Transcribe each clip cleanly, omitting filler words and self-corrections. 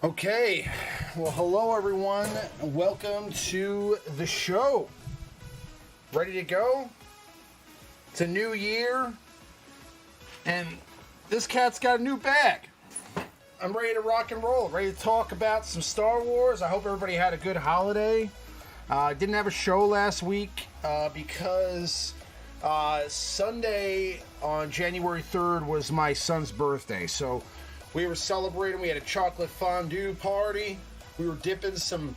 Okay, well, hello everyone. Welcome to the show. Ready to go? It's a new year, and this cat's got a new bag. I'm ready to rock and roll, ready to talk about some Star Wars. I hope everybody had a good holiday. I didn't have a show last week because Sunday on January 3rd was my son's birthday, so we were celebrating. We had a chocolate fondue party. We were dipping some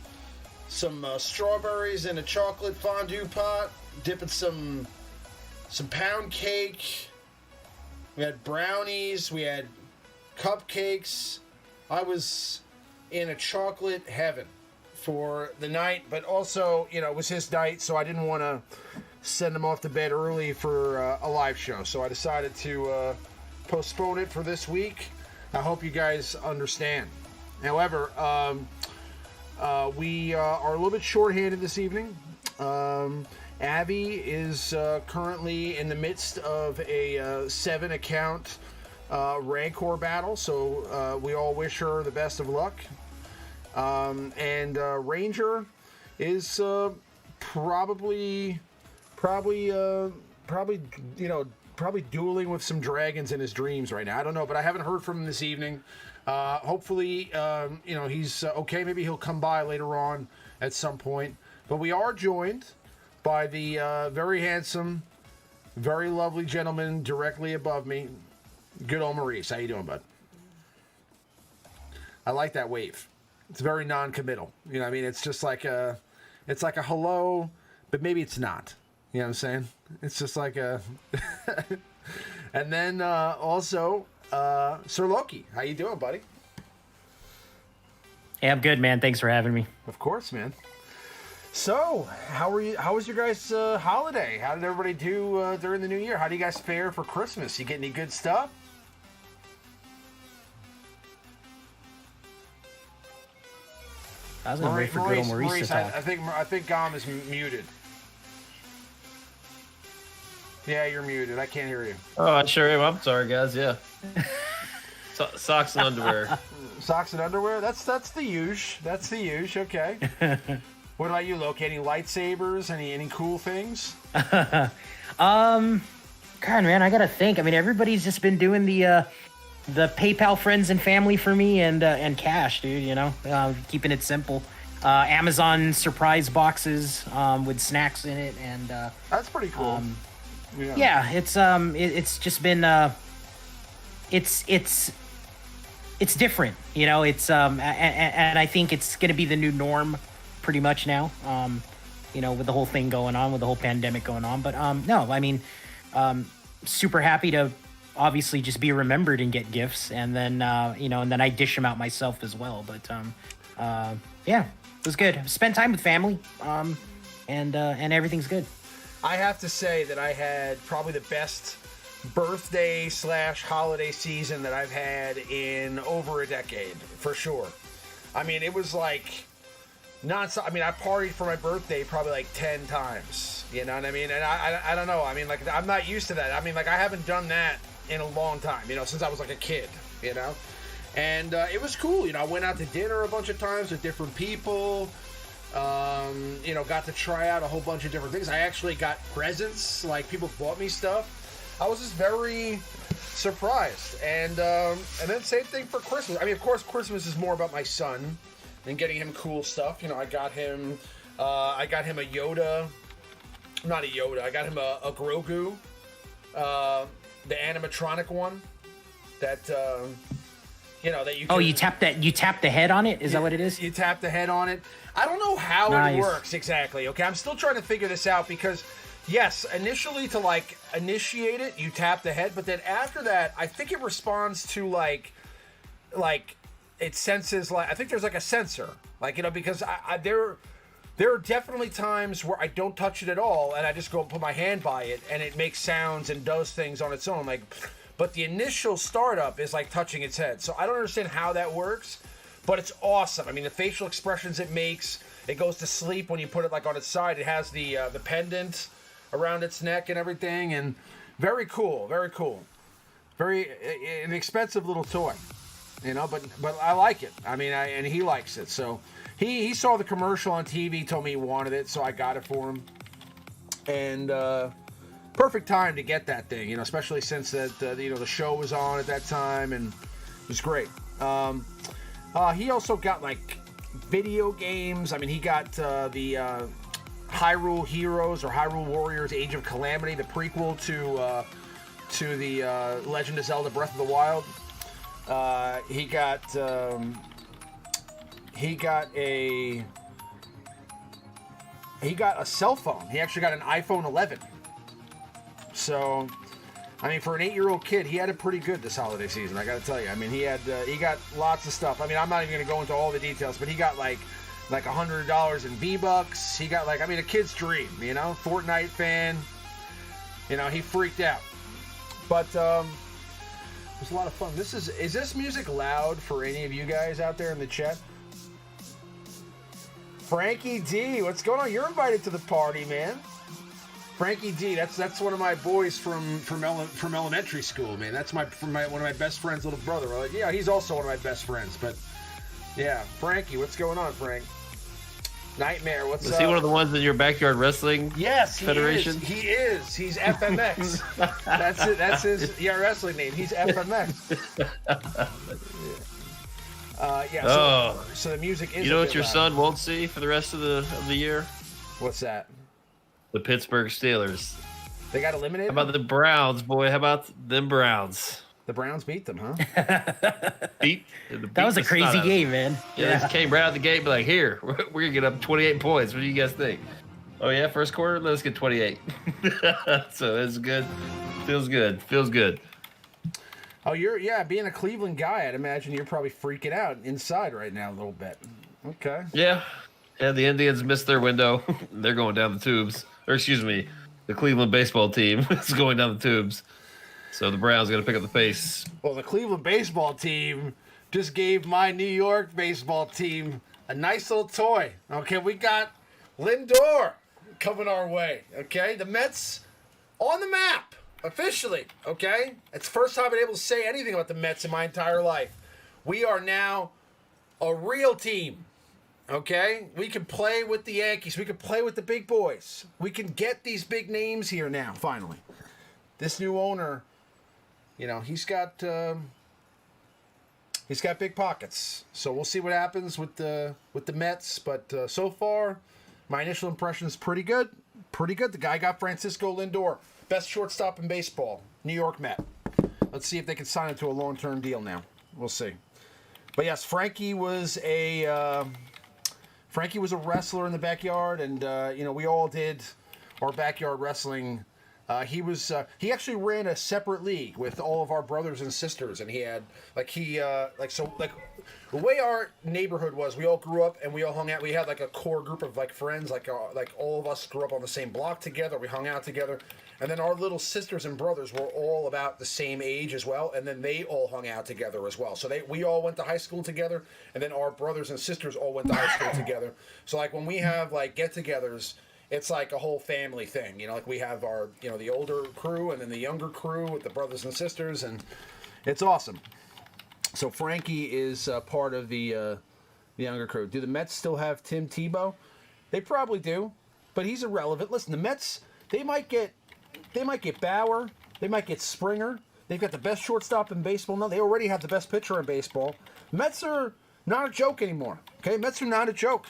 strawberries in a chocolate fondue pot, dipping some pound cake. We had brownies. We had cupcakes. I was in a chocolate heaven for the night, but also, it was his night, so I didn't want to send him off to bed early for a live show. So I decided to postpone it for this week. I hope you guys understand. However, we are a little bit short-handed this evening. Abby is currently in the midst of a 7-account Rancor battle, so we all wish her the best of luck. And Ranger is probably dueling with some dragons in his dreams right now. I don't know, but I haven't heard from him this evening. Hopefully, he's okay. Maybe he'll come by later on at some point. But we are joined by the very handsome, very lovely gentleman directly above me. Good old Maurice. How you doing, bud? I like that wave. It's very non-committal. You know what I mean? It's just like a hello, but maybe it's not. You know what I'm saying? It's just like a... And then also, Sir Loki. How you doing, buddy? Hey, I'm good, man. Thanks for having me. Of course, man. So, how was your guys' holiday? How did everybody do during the new year? How do you guys fare for Christmas? You get any good stuff? I was gonna wait for good old Maurice to talk. I think Gom is muted. Yeah, you're muted. I can't hear you. Oh, I sure am. I'm sorry, guys. Yeah. Socks and underwear. Socks and underwear? That's the usual. That's the usual. Okay. What about you, Loki? Any lightsabers? Any cool things? God, man, I gotta think. I mean, everybody's just been doing the PayPal friends and family for me and cash, dude. Keeping it simple. Amazon surprise boxes with snacks in it, and that's pretty cool. Yeah, it's just been it's different, and I think it's gonna be the new norm pretty much now, with the whole thing going on, with the whole pandemic going on. But no, I mean, super happy to obviously just be remembered and get gifts, and then and then I dish them out myself as well. But yeah, it was good. Spent time with family, and everything's good. I have to say that I had probably the best birthday / holiday season that I've had in over a decade, for sure. I mean, it was like nonstop. I mean, I partied for my birthday probably like 10 times. You know what I mean? And I don't know. I mean, like, I'm not used to that. I mean, like, I haven't done that in a long time, since I was like a kid, And it was cool. I went out to dinner a bunch of times with different people. Got to try out a whole bunch of different things. I actually got presents, like people bought me stuff. I was just very surprised. And then same thing for Christmas. I mean, of course, Christmas is more about my son and getting him cool stuff. I got him a Yoda, not a Yoda. I got him a Grogu, the animatronic one that. That you can, you tap the head on it? Is that what it is? You tap the head on it. I don't know how it works exactly, okay? I'm still trying to figure this out because, yes, initially to, initiate it, you tap the head, but then after that, I think it responds to, it senses, I think there's, a sensor. Because there are definitely times where I don't touch it at all, and I just go and put my hand by it, and it makes sounds and does things on its own, But the initial startup is like touching its head. So I don't understand how that works, but it's awesome. I mean, the facial expressions it makes, it goes to sleep when you put it on its side. It has the pendant around its neck and everything, and very cool, very cool. Very an expensive little toy. but I like it. I mean, and he likes it. So he saw the commercial on TV, told me he wanted it, so I got it for him. And perfect time to get that thing, especially since that the show was on at that time, and it was great. He also got like video games. I mean, he got the Hyrule Heroes or Hyrule Warriors: Age of Calamity, the prequel to the Legend of Zelda: Breath of the Wild. He got a cell phone. He actually got an iPhone 11. So, I mean, for an 8-year-old kid, he had it pretty good this holiday season. I got to tell you. I mean, he got lots of stuff. I mean, I'm not even going to go into all the details, but he got like $100 in V-Bucks. He got a kid's dream, Fortnite fan. He freaked out. But it was a lot of fun. Is this music loud for any of you guys out there in the chat? Frankie D, what's going on? You're invited to the party, man. Frankie D, that's one of my boys from elementary school, man. That's one of my best friend's little brother. Yeah, he's also one of my best friends. But yeah, Frankie, what's going on, Frank? Nightmare, what's up? Is he one of the ones in your backyard wrestling? Yes, federation? He is. He's FMX. That's it. That's his wrestling name. He's FMX. So the music is. You know what your son won't see for the rest of the year? What's that? The Pittsburgh Steelers. They got eliminated? How about the Browns, boy? How about them Browns? The Browns beat them, huh? That was a crazy game, man. Yeah, they came right out of the gate, be like, here, we're going to get up 28 points. What do you guys think? Oh, yeah, first quarter? Let's get 28. So it's good. Feels good. Oh, being a Cleveland guy, I'd imagine you're probably freaking out inside right now a little bit. Okay. Yeah, the Indians missed their window. They're going down the tubes. Or excuse me, the Cleveland baseball team is going down the tubes. So the Browns got to pick up the pace. Well, the Cleveland baseball team just gave my New York baseball team a nice little toy. Okay, we got Lindor coming our way. Okay, the Mets on the map officially. Okay, it's the first time I've been able to say anything about the Mets in my entire life. We are now a real team. Okay, we can play with the Yankees. We can play with the big boys. We can get these big names here now. Finally, this new owner, he's got big pockets. So we'll see what happens with the Mets. But so far, my initial impression is pretty good. Pretty good. The guy got Francisco Lindor, best shortstop in baseball, New York Met. Let's see if they can sign him to a long-term deal now. We'll see. But yes, Frankie was a wrestler in the backyard, and we all did our backyard wrestling. He actually ran a separate league with all of our brothers and sisters, and he had the way our neighborhood was, we all grew up and we all hung out. We had like a core group of friends, like all of us grew up on the same block together. We hung out together, and then our little sisters and brothers were all about the same age as well, and then they all hung out together as well. So we all went to high school together, and then our brothers and sisters all went to high school together. So when we have get-togethers, it's like a whole family thing, we have our, the older crew and then the younger crew with the brothers and sisters, and it's awesome. So Frankie is part of the younger crew. Do the Mets still have Tim Tebow? They probably do, but he's irrelevant. Listen, the Mets, they might get Bauer, they might get Springer. They've got the best shortstop in baseball now. They already have the best pitcher in baseball. Mets are not a joke anymore. Okay, Mets are not a joke.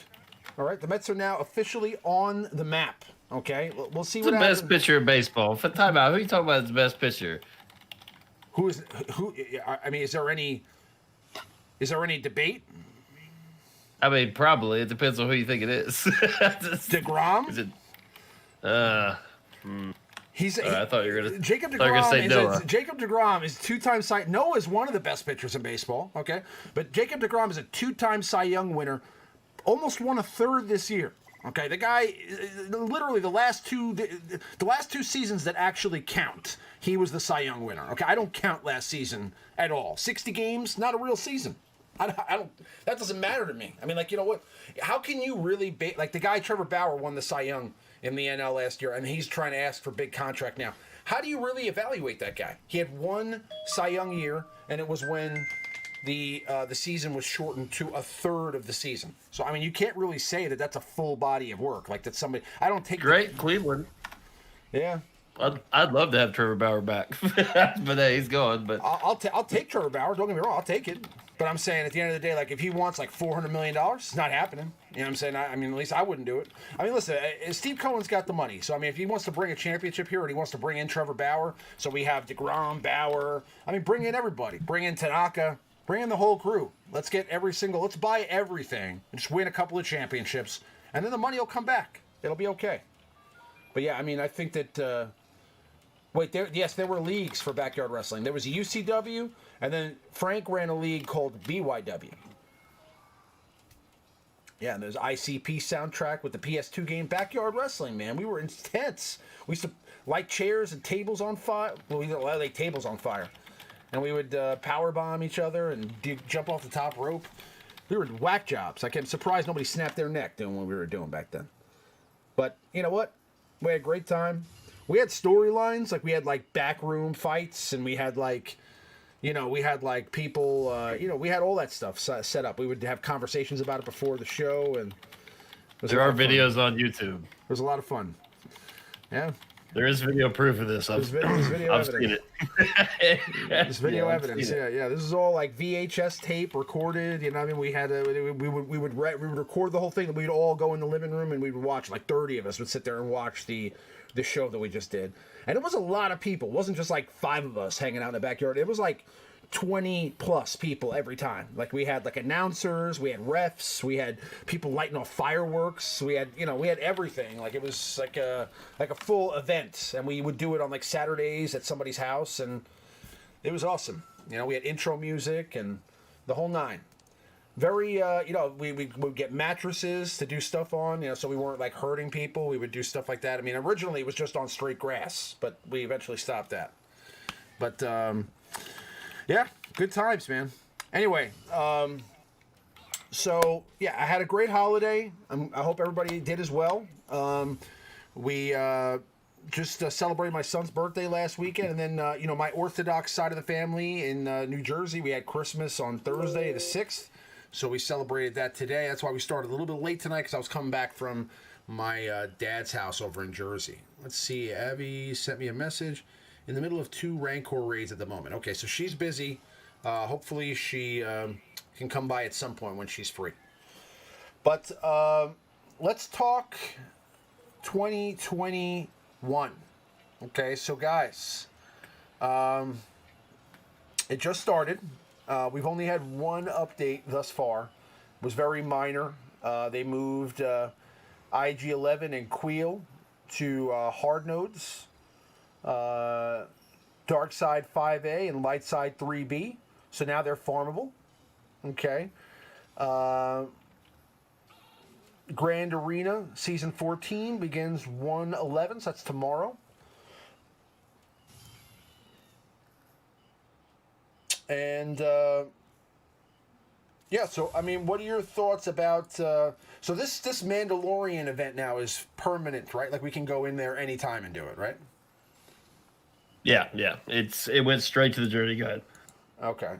All right, the Mets are now officially on the map. Okay, we'll see what happens. The best pitcher in baseball. For time out, who are you talking about as the best pitcher? Who? I mean, is there any debate? I mean, probably. It depends on who you think it is. DeGrom? Is it? I thought you were gonna. Jacob DeGrom. Jacob DeGrom is two-time Cy. Noah is one of the best pitchers in baseball. Okay, but Jacob DeGrom is a two-time Cy Young winner. Almost won a third this year. Okay, the guy, literally the last two seasons that actually count, he was the Cy Young winner. Okay, I don't count last season at all. 60 games, not a real season. I don't. That doesn't matter to me. I mean, what? How can you really the guy Trevor Bauer won the Cy Young in the NL last year, and he's trying to ask for big contract now. How do you really evaluate that guy? He had one Cy Young year, and it was when the season was shortened to a third of the season. So I mean, you can't really say that that's a full body of work. Like that somebody. I don't take Great Cleveland. Yeah. I'd love to have Trevor Bauer back, but hey, he's gone. But I'll take Trevor Bauer. Don't get me wrong, I'll take it. But I'm saying at the end of the day, like if he wants like $400 million, it's not happening. You know what I'm saying? I mean, at least I wouldn't do it. I mean, listen, Steve Cohen's got the money. So I mean, if he wants to bring a championship here and he wants to bring in Trevor Bauer, so we have DeGrom, Bauer. I mean, bring in everybody. Bring in Tanaka. Bring in the whole crew. Let's get let's buy everything and just win a couple of championships, and then the money will come back. It'll be okay. But yeah, I mean, I think that. There were leagues for backyard wrestling. There was a UCW, and then Frank ran a league called BYW. Yeah, and there's ICP soundtrack with the PS2 game Backyard Wrestling, man. We were intense. We used to light chairs and tables on fire. Well, we didn't light tables on fire. And we would power bomb each other and jump off the top rope. We were whack jobs. I'm surprised nobody snapped their neck doing what we were doing back then. But you know what? We had a great time. We had storylines, like we had like backroom fights, and we had like, people, we had all that stuff set up. We would have conversations about it before the show, and there are videos on YouTube. It was a lot of fun. Yeah. There is video proof of this. There's video I've evidence. seen it. There's video evidence. Yeah. This is all like VHS tape recorded. You know what I mean? We would record the whole thing, and we'd all go in the living room and we would watch. Like 30 of us would sit there and watch the show that we just did. And it was a lot of people. It wasn't just like 5 of us hanging out in the backyard. It was like 20 plus people every time. Like we had like announcers, we had refs, we had people lighting off fireworks, we had everything. Like it was like a full event, and we would do it on like Saturdays at somebody's house, and it was awesome. We had intro music and the whole nine. Very, we would get mattresses to do stuff on, so we weren't like hurting people. We would do stuff like that. I mean, originally it was just on straight grass, but we eventually stopped that. But, yeah, good times, man. Anyway, so yeah, I had a great holiday. I hope everybody did as well. We just celebrated my son's birthday last weekend, and then my Orthodox side of the family in New Jersey, we had Christmas on Thursday the 6th. So we celebrated that today. That's why we started a little bit late tonight, because I was coming back from my dad's house over in Jersey. Let's see. Abby sent me a message. In the middle of 2 Rancor raids at the moment. Okay, so she's busy. Hopefully she can come by at some point when she's free. But let's talk 2021. Okay, so guys, it just started. We've only had one update thus far. It was very minor. They moved IG-11 and Queel to hard nodes. Dark Side 5A and Light Side 3B. So now they're farmable. Okay. Grand Arena Season 14 begins 1/11, so that's tomorrow. And yeah, so I mean, what are your thoughts about? So this Mandalorian event now is permanent, right? Like we can go in there anytime and do it, right? Yeah. It went straight to the Journey Guide. Okay.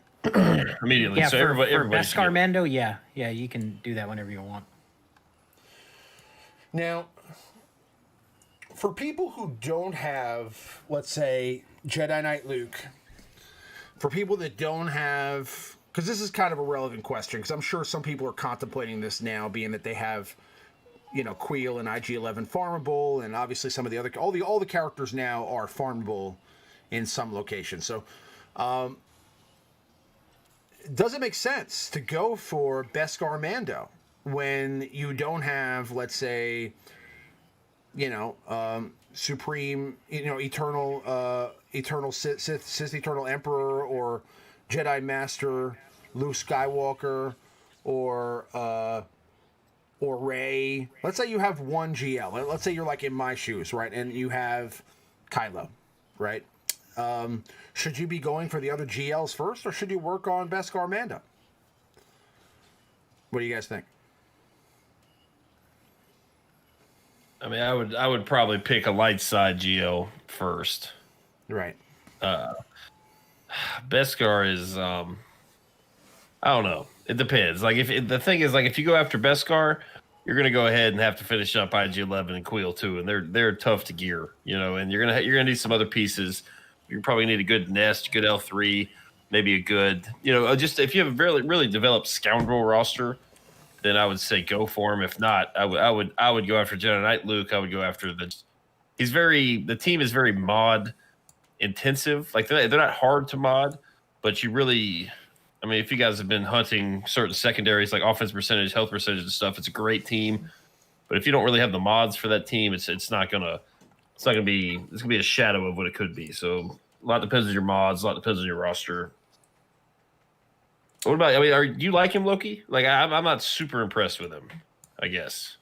Immediately. Yeah, so for everybody. Beskar Mando, yeah, you can do that whenever you want. Now, for people who don't have, let's say, Jedi Knight Luke, for people that don't have, because this is kind of a relevant question, because I'm sure some people are contemplating this now, being that they have, Queel and IG-11 farmable, and obviously some of the other, all the characters now are farmable in some locations. So, does it make sense to go for Beskar Mando when you don't have, let's say, Supreme, Eternal Sith Eternal Emperor, or Jedi Master Luke Skywalker, or Rey? Let's say you have one GL. Let's say you're like in my shoes, right? And you have Kylo, right? Should you be going for the other GLs first, or should you work on Beskar Mando? What do you guys think? I mean, I would probably pick a light side GL first. Right. Beskar is I don't know. It depends. Like the thing is, like if you go after Beskar, you're gonna go ahead and have to finish up IG-11 and Queel too, and they're tough to gear, you know. And you're gonna need some other pieces. You probably need a good nest, good L3, maybe a good, you know, just if you have a really developed scoundrel roster, then I would say go for him. If not, I would go after Jedi Knight Luke. I would go after the team is very mod intensive. Like they're not hard to mod, but you really, I mean, if you guys have been hunting certain secondaries like offense percentage, health percentage, and stuff, it's a great team. But if you don't really have the mods for that team, it's not gonna be a shadow of what it could be. So a lot depends on your mods, a lot depends on your roster. What about? I mean, do you like him, Loki? Like I'm not super impressed with him, I guess.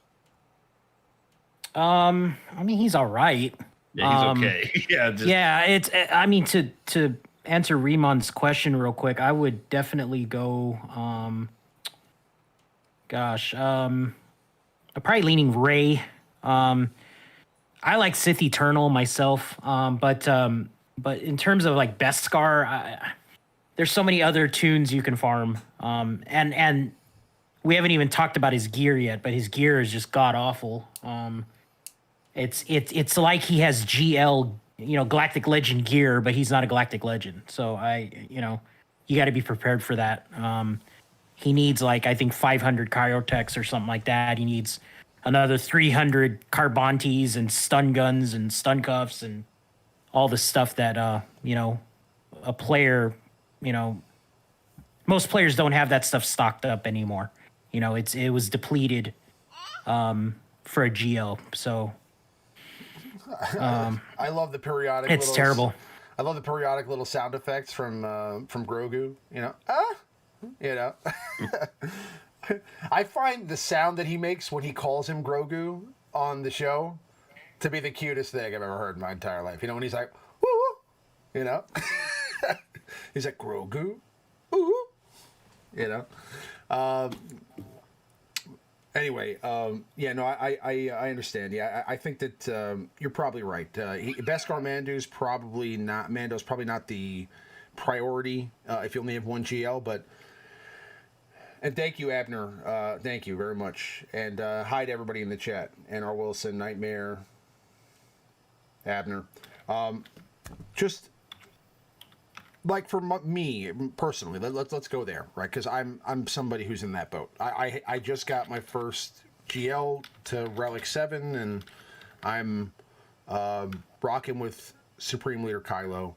I mean, he's all right. Yeah, he's okay. Yeah, it's. I mean, to answer Rimon's question real quick, I would definitely go. I'm probably leaning Ray. I like Sith Eternal myself, but in terms of like Beskar, there's so many other tunes you can farm, and we haven't even talked about his gear yet, but his gear is just god awful. It's like he has GL, you know, Galactic Legend gear, but he's not a Galactic Legend. So you got to be prepared for that. He needs like I think 500 Cryotex or something like that. He needs another 300 Carbontes and stun guns and stun cuffs and all the stuff that a player, most players don't have that stuff stocked up anymore. You know, it was depleted for a GL. So I love the periodic. It's terrible. I love the periodic little sound effects from Grogu. I find the sound that he makes when he calls him Grogu on the show to be the cutest thing I've ever heard in my entire life. You know, when he's like, woo, he's like Grogu, woo, Anyway, I understand. Yeah, I think that you're probably right. Beskar Mando's probably not the priority if you only have one GL. But and thank you, Abner. Thank you very much. And hi to everybody in the chat. And R. Wilson, Nightmare, Abner. Just like for me personally, let's go there, right? Because I'm somebody who's in that boat. I just got my first GL to Relic 7, and I'm rocking with Supreme Leader Kylo,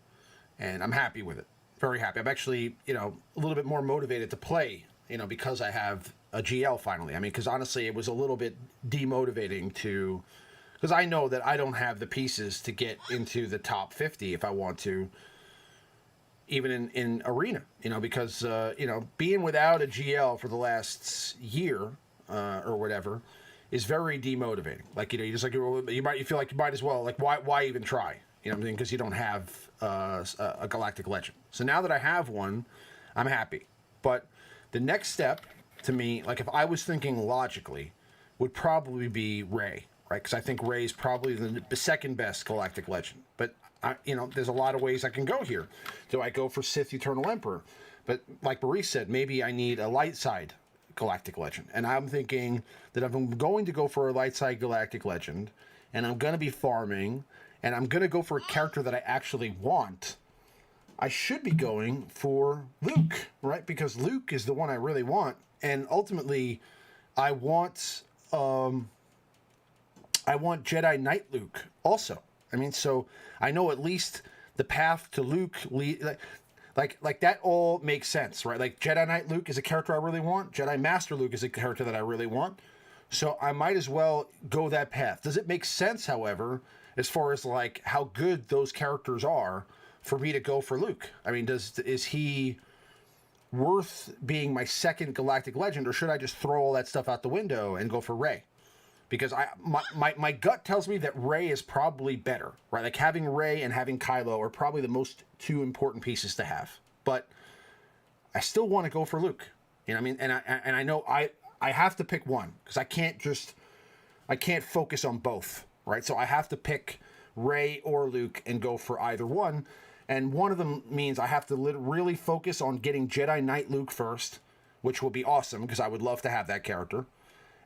and I'm happy with it. Very happy. I'm actually, a little bit more motivated to play, because I have a GL finally. I mean, because honestly, it was a little bit demotivating because I know that I don't have the pieces to get into the top 50 if I want to. Even in arena, because being without a GL for the last year or whatever is very demotivating. Like you just like you feel like you might as well, like why even try? You know what I mean? Because you don't have a Galactic Legend. So now that I have one, I'm happy. But the next step to me, like if I was thinking logically, would probably be Rey, right? Because I think Rey's probably the second best Galactic Legend, but. There's a lot of ways I can go here. Do I go for Sith Eternal Emperor? But like Maurice said, maybe I need a light side Galactic Legend. And I'm thinking that if I'm going to go for a light side Galactic Legend, and I'm going to be farming, and I'm going to go for a character that I actually want, I should be going for Luke, right? Because Luke is the one I really want. And ultimately, I want Jedi Knight Luke also. I mean, so I know at least the path to Luke, like that all makes sense, right? Like Jedi Knight Luke is a character I really want. Jedi Master Luke is a character that I really want. So I might as well go that path. Does it make sense, however, as far as like how good those characters are for me to go for Luke? I mean, is he worth being my second Galactic Legend, or should I just throw all that stuff out the window and go for Rey? Because my gut tells me that Rey is probably better, right? Like having Rey and having Kylo are probably the most two important pieces to have. But I still want to go for Luke. You know what I mean? And I know I have to pick one because I can't focus on both, right? So I have to pick Rey or Luke and go for either one. And one of them means I have to really focus on getting Jedi Knight Luke first, which will be awesome because I would love to have that character,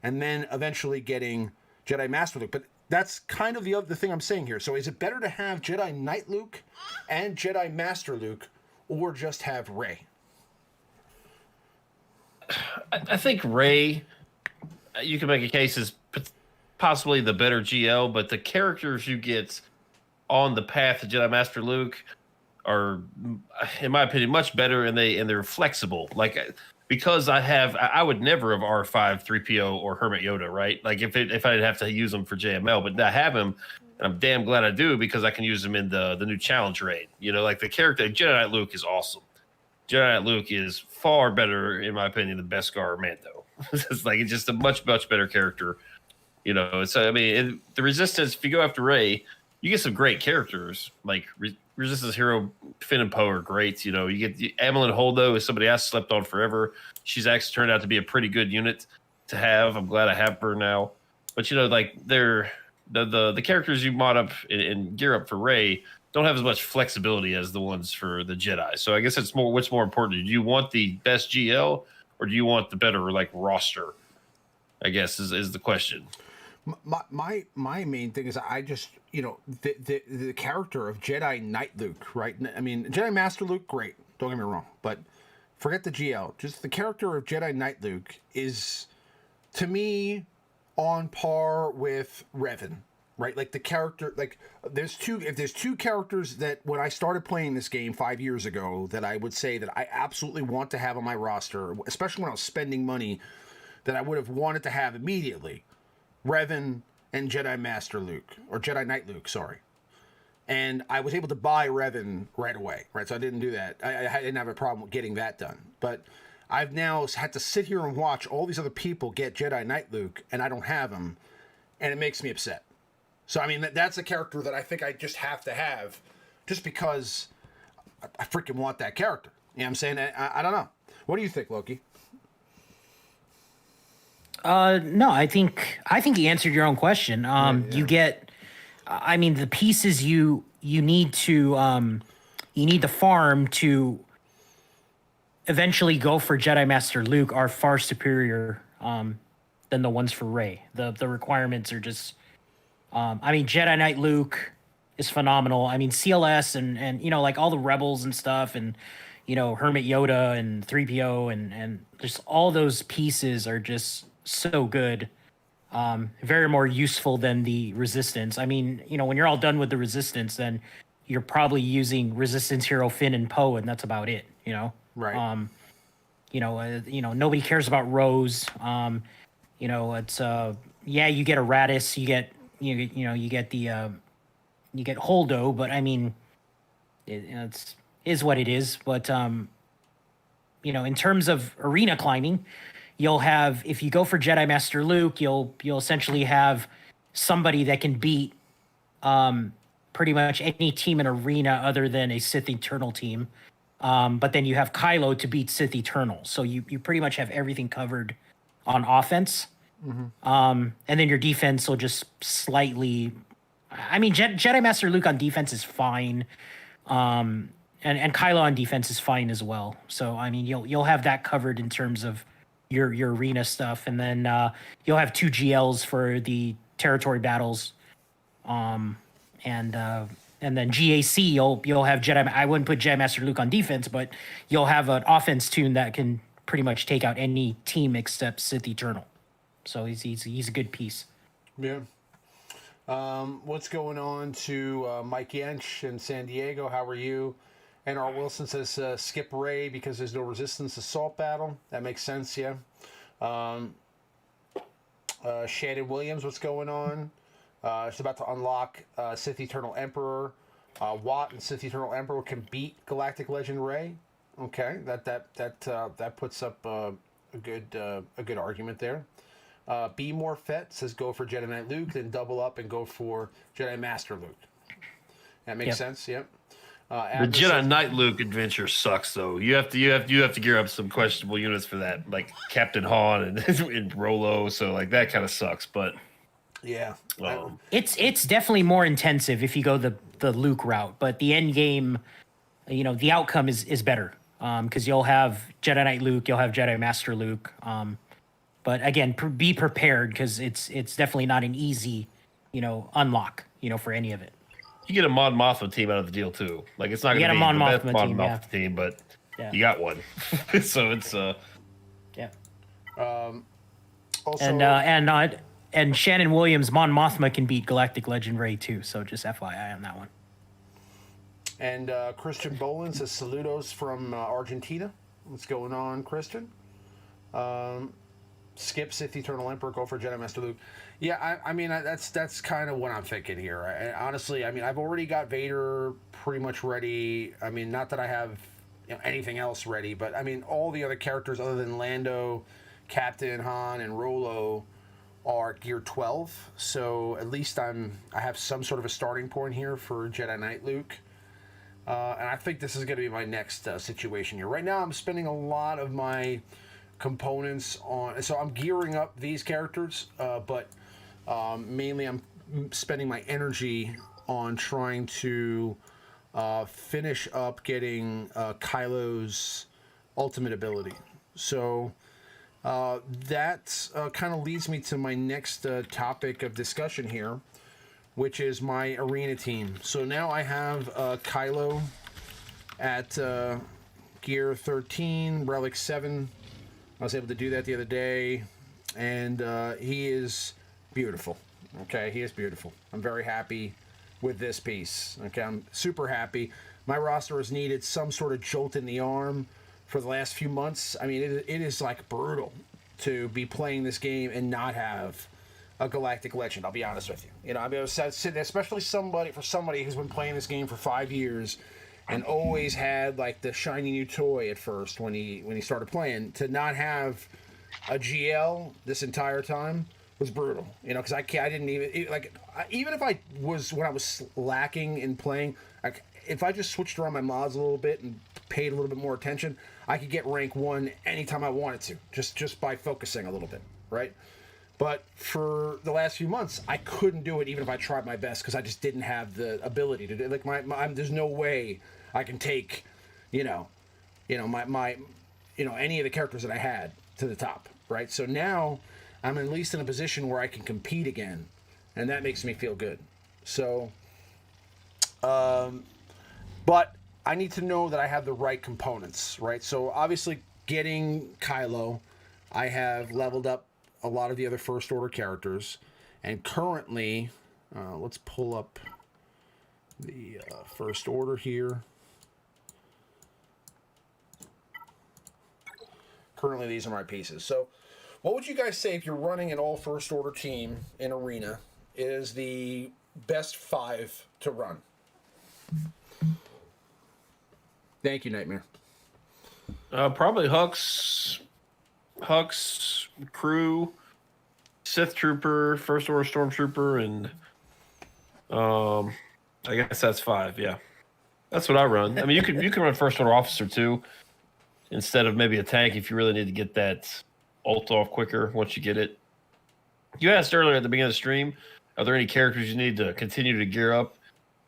and then eventually getting Jedi Master Luke. But that's kind of the other thing I'm saying here. So is it better to have Jedi Knight Luke and Jedi Master Luke, or just have Rey? I think Rey, you can make a case as possibly the better GL, but the characters you get on the path to Jedi Master Luke are, in my opinion, much better, and they're flexible. Like, because I would never have R5, 3PO, or Hermit Yoda, right? Like if I'd have to use them for JML, but I have him, and I'm damn glad I do, because I can use them in the new challenge raid. You know, like the character Jedi Knight Luke is awesome. Jedi Knight Luke is far better, in my opinion, than Beskar or Mando. It's just a much better character. You know, so I mean, the Resistance. If you go after Rey, you get some great characters. Like Resistance hero Finn and Poe are great. You know, you get Amilyn Holdo is somebody I slept on forever. She's actually turned out to be a pretty good unit to have. I'm glad I have her now. But you know, like the characters you mod up and gear up for Rey don't have as much flexibility as the ones for the Jedi. So I guess it's more, what's more important? Do you want the best GL, or do you want the better like roster? I guess is the question. My main thing is, I just, you know, the character of Jedi Knight Luke, right? I mean, Jedi Master Luke, great. Don't get me wrong, but forget the GL. Just the character of Jedi Knight Luke is, to me, on par with Revan. Right, like the character, like if there's two characters that when I started playing this game 5 years ago that I would say that I absolutely want to have on my roster, especially when I was spending money, that I would have wanted to have immediately, Revan and Jedi Master Luke, or Jedi Knight Luke, sorry. And I was able to buy Revan right away, right? So I didn't do that. I didn't have a problem with getting that done. But I've now had to sit here and watch all these other people get Jedi Knight Luke, and I don't have him, and it makes me upset. So, I mean, that's a character that I think I just have to have just because I freaking want that character. You know what I'm saying? I don't know. What do you think, Loki? No, I think you answered your own question. Yeah. You get, I mean, the pieces you need to farm to eventually go for Jedi Master Luke are far superior than the ones for Rey. The requirements are just... I mean, Jedi Knight Luke is phenomenal. I mean, CLS and you know, like all the Rebels and stuff, and you know, Hermit Yoda and 3PO and just all those pieces are just so good. Very more useful than the Resistance. I mean, you know, when you're all done with the Resistance, then you're probably using Resistance hero Finn and Poe, and that's about it. You know, right? You know, nobody cares about Rose. You know, it's yeah, you get a Radis, you get Holdo, but I mean, it's is what it is. But you know, in terms of arena climbing, you'll have, if you go for Jedi Master Luke, you'll essentially have somebody that can beat pretty much any team in arena other than a Sith Eternal team. But then you have Kylo to beat Sith Eternal, so you pretty much have everything covered on offense. Mm-hmm. And then your defense will just slightly... I mean, Jedi Master Luke on defense is fine. And Kylo on defense is fine as well. So, I mean, you'll have that covered in terms of your arena stuff. And then you'll have 2 GLs for the territory battles. And then GAC, you'll have Jedi... I wouldn't put Jedi Master Luke on defense, but you'll have an offense tune that can pretty much take out any team except Sith Eternal. So he's a good piece. Yeah. What's going on to Mike Yench in San Diego? How are you? And R. Wilson says skip Rey because there's no Resistance assault battle. That makes sense, yeah. Shannon Williams, what's going on? She's about to unlock Sith Eternal Emperor. Watt and Sith Eternal Emperor can beat Galactic Legend Rey. Okay, that puts up a good argument there. B Morfett says go for Jedi Knight Luke, then double up and go for Jedi Master Luke. That makes sense. Yep. The Jedi Knight Luke adventure sucks though. You have to gear up some questionable units for that, like Captain Han and Rolo. So like that kind of sucks. But yeah, it's definitely more intensive if you go the Luke route. But the end game, you know, the outcome is better. because you'll have Jedi Knight Luke, you'll have Jedi Master Luke. But again, be prepared because it's definitely not an easy, unlock, for any of it. You get a Mon Mothma team out of the deal too. Like it's not going to be the best Mon Mothma team, but you got one. So it's Also, and Shannon Williams, Mon Mothma can beat Galactic Legend Ray too. So just FYI on that one. And Christian Boland says saludos from Argentina. What's going on, Christian? Skip Sith Eternal Emperor, go for Jedi Master Luke. Yeah, I mean that's kind of what I'm thinking here. Honestly, I mean I've already got Vader pretty much ready. I mean, not that I have anything else ready, but I mean all the other characters other than Lando, Captain Han, and Rolo are gear 12. So at least I have some sort of a starting point here for Jedi Knight Luke. And I think this is going to be my next situation here. Right now, I'm spending a lot of my components on... So I'm gearing up these characters, but mainly I'm spending my energy on trying to finish up getting Kylo's ultimate ability. So that kind of leads me to my next topic of discussion here, which is my arena team. So now I have Kylo at gear 13, relic 7. I was able to do that the other day, and he is beautiful. Okay, he is beautiful. I'm very happy with this piece. Okay, I'm super happy. My roster has needed some sort of jolt in the arm for the last few months. I mean, it is like brutal to be playing this game and not have a Galactic Legend. I'll be honest with you. I mean, I was sitting, especially somebody who's been playing this game for 5 years and always had like the shiny new toy at first when he started playing. To not have a GL this entire time was brutal. Because I didn't even even if I was when I was lacking in playing, like if I just switched around my mods a little bit and paid a little bit more attention, I could get rank 1 anytime I wanted to, just by focusing a little bit, right? But for the last few months, I couldn't do it even if I tried my best because I just didn't have the ability to do it. Like there's no way I can take, any of the characters that I had to the top, right? So now I'm at least in a position where I can compete again, and that makes me feel good. So, but I need to know that I have the right components, right? So obviously getting Kylo, I have leveled up a lot of the other First Order characters, and currently, let's pull up the First Order here. Currently, these are my pieces. So, what would you guys say if you're running an all First Order team in Arena is the best 5 to run? Thank you, Nightmare. Probably Hux, Crew, Sith Trooper, First Order Stormtrooper, and I guess that's 5. Yeah, that's what I run. I mean, you can run First Order Officer too, instead of maybe a tank if you really need to get that ult off quicker once you get it. You asked earlier at the beginning of the stream, are there any characters you need to continue to gear up?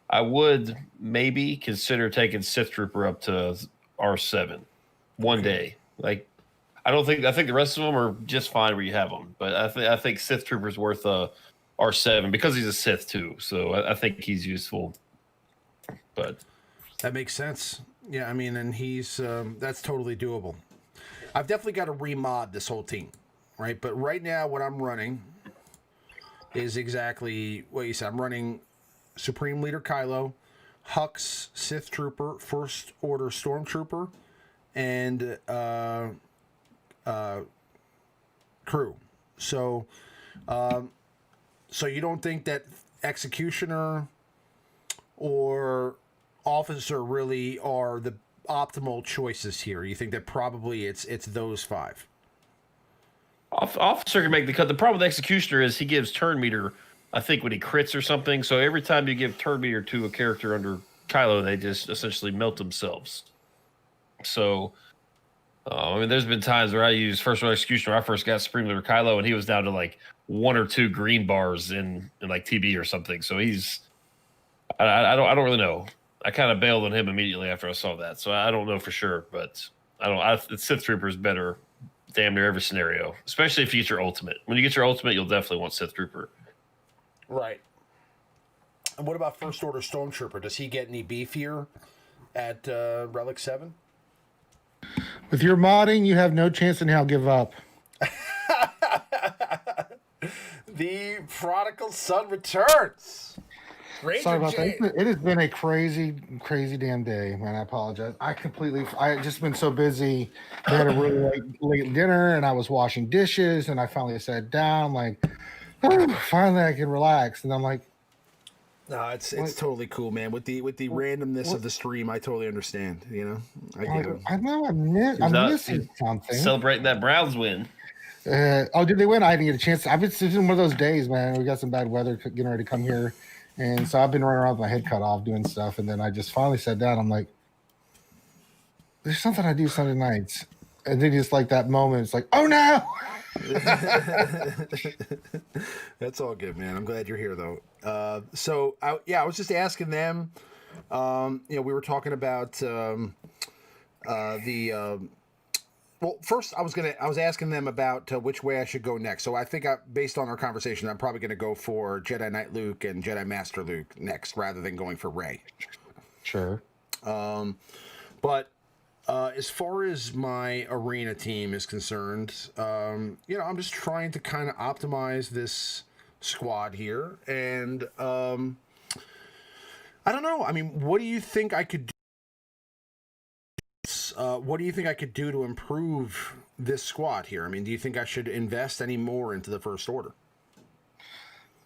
I would maybe consider taking Sith Trooper up to R7 one day. Like, I think the rest of them are just fine where you have them, but I think Sith Trooper's worth R7 because he's a Sith too. So I think he's useful. But that makes sense. Yeah, I mean, and he's that's totally doable. I've definitely got to remod this whole team, right? But right now, what I'm running is exactly what you said. I'm running Supreme Leader Kylo, Hux, Sith Trooper, First Order Stormtrooper, and Crew. So you don't think that Executioner or Officer really are the optimal choices here? You think that probably it's those 5? Officer can make the cut. The problem with Executioner is he gives turn meter, I think, when he crits or something. So every time you give turn meter to a character under Kylo, they just essentially melt themselves. So, I mean, there's been times where I used First Order Executioner. I first got Supreme Leader Kylo, and he was down to like 1 or 2 green bars in like TB or something. So he's, I don't really know. I kind of bailed on him immediately after I saw that. So I don't know for sure, but Sith Trooper is better damn near every scenario, especially if you get your ultimate. When you get your ultimate, you'll definitely want Sith Trooper. Right. And what about First Order Stormtrooper? Does he get any beefier at Relic 7? With your modding, you have no chance in hell. Give up. The prodigal son returns. Sorry about that. It has been a crazy, crazy damn day, man. I apologize. I just been so busy. I had a really late dinner, and I was washing dishes, and I finally sat down, like, finally I can relax. And I'm like, no, it's totally cool, man. With the randomness of the stream, I totally understand. You know, I get it. I know I'm missing something. Celebrating that Browns win. Did they win? I didn't get a chance. I've been one of those days, man. We got some bad weather getting ready to come here. And so I've been running around with my head cut off doing stuff. And then I just finally sat down. I'm like, there's something I do Sunday nights. And then just like that moment, it's like, oh no. That's all good, man. I'm glad you're here, though. I was just asking them. We were talking about well, first, I was asking them about which way I should go next. So I think, based on our conversation, I'm probably going to go for Jedi Knight Luke and Jedi Master Luke next, rather than going for Rey. Sure. But as far as my arena team is concerned, I'm just trying to kind of optimize this squad here, and I don't know. I mean, what do you think I could do? What do you think I could do to improve this squad here? I mean, do you think I should invest any more into the First Order?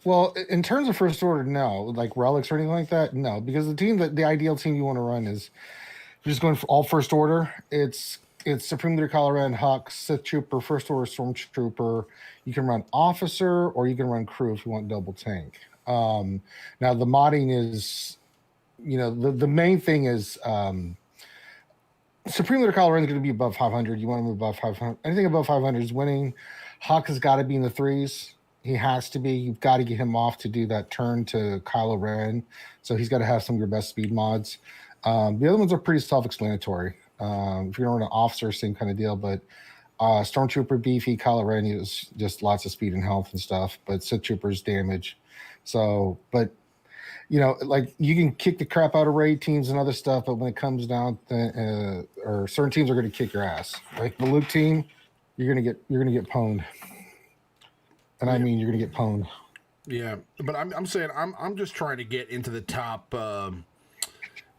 Well, in terms of First Order, no. Like relics or anything like that, no. Because the ideal team you want to run is you're just going for all First Order. It's Supreme Leader Kylo Ren, Hux, Sith Trooper, First Order Stormtrooper. You can run Officer, or you can run Crew if you want double tank. Now the modding is, the main thing is. Supreme Leader Kylo Ren is going to be above 500. You want to move above 500. Anything above 500 is winning. Hawk has got to be in the 3s. He has to be. You've got to get him off to do that turn to Kylo Ren. So he's got to have some of your best speed mods. The other ones are pretty self-explanatory. If you're going to run an officer, same kind of deal. But Stormtrooper, beefy, Kylo Ren is just lots of speed and health and stuff. But Sith Trooper's damage. So, but... like you can kick the crap out of raid teams and other stuff, but when it comes down to, or certain teams are going to kick your ass. Like the Luke team, you're going to get pwned. And I mean, you're going to get pwned. Yeah, but I'm saying I'm just trying to get into the top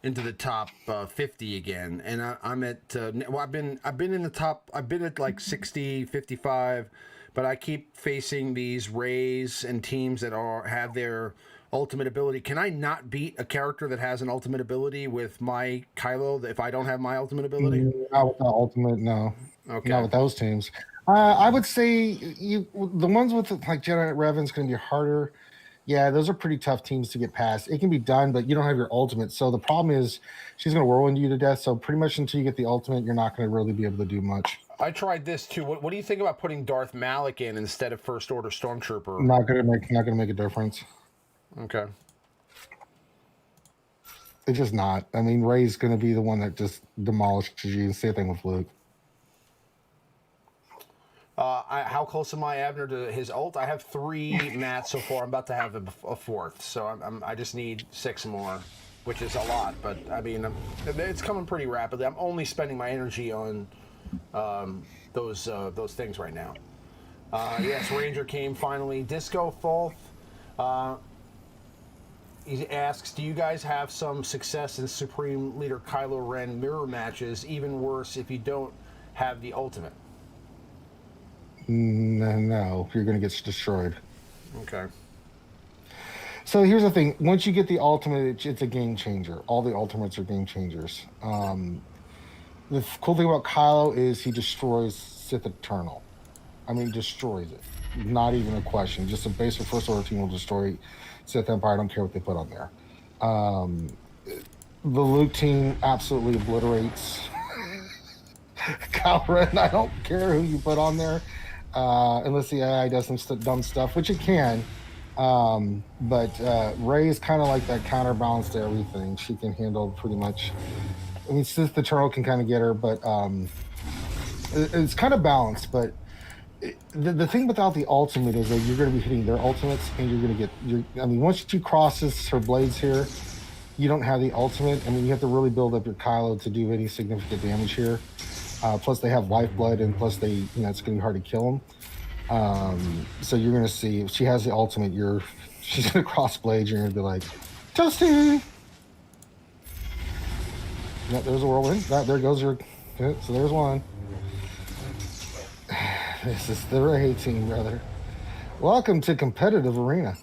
50 again, and I'm at I've been in the top. I've been at like 60, 55, but I keep facing these rays and teams that have their ultimate ability. Can I not beat a character that has an ultimate ability with my Kylo if I don't have my ultimate ability? Not with the ultimate, no. Okay. Not with those teams. I would say the ones with like Jedi Revan's going to be harder. Yeah, those are pretty tough teams to get past. It can be done, but you don't have your ultimate. So the problem is she's going to whirlwind you to death. So pretty much until you get the ultimate, you're not going to really be able to do much. I tried this too. What do you think about putting Darth Malak in instead of First Order Stormtrooper? Not going to make a difference. Okay. It's just not. I mean, Rey's going to be the one that just demolishes you. Same thing with Luke. How close am I, Abner, to his ult? I have 3 mats so far. I'm about to have a 4th, so I just need 6 more, which is a lot. But I mean, it's coming pretty rapidly. I'm only spending my energy on those things right now. Yes, Ranger came finally. Disco Fulth. He asks, do you guys have some success in Supreme Leader Kylo Ren mirror matches? Even worse if you don't have the ultimate. No, you're going to get destroyed. Okay. So here's the thing. Once you get the ultimate, it's a game changer. All the ultimates are game changers. The cool thing about Kylo is he destroys Sith Eternal. I mean, destroys it. Not even a question. Just a basic First Order team will destroy Sith Empire. I don't care what they put on there. The Luke team absolutely obliterates Kylo Ren. I don't care who you put on there, unless the AI does some dumb stuff, which it can. But Ray is kind of like that counterbalance to everything. She can handle pretty much. I mean, Sith the Turtle can kind of get her, but it's kind of balanced. But the thing without the ultimate is that you're going to be hitting their ultimates, and you're going to get. I mean, once she crosses her blades here, you don't have the ultimate. I mean, you have to really build up your Kylo to do any significant damage here. Plus, they have lifeblood, and plus, it's going to be hard to kill them. So you're going to see if she has the ultimate, she's going to cross blades. You're going to be like, Toasty. Yep, there's a whirlwind. There goes your. So there's one. This is the Ray team, brother. Welcome to competitive arena.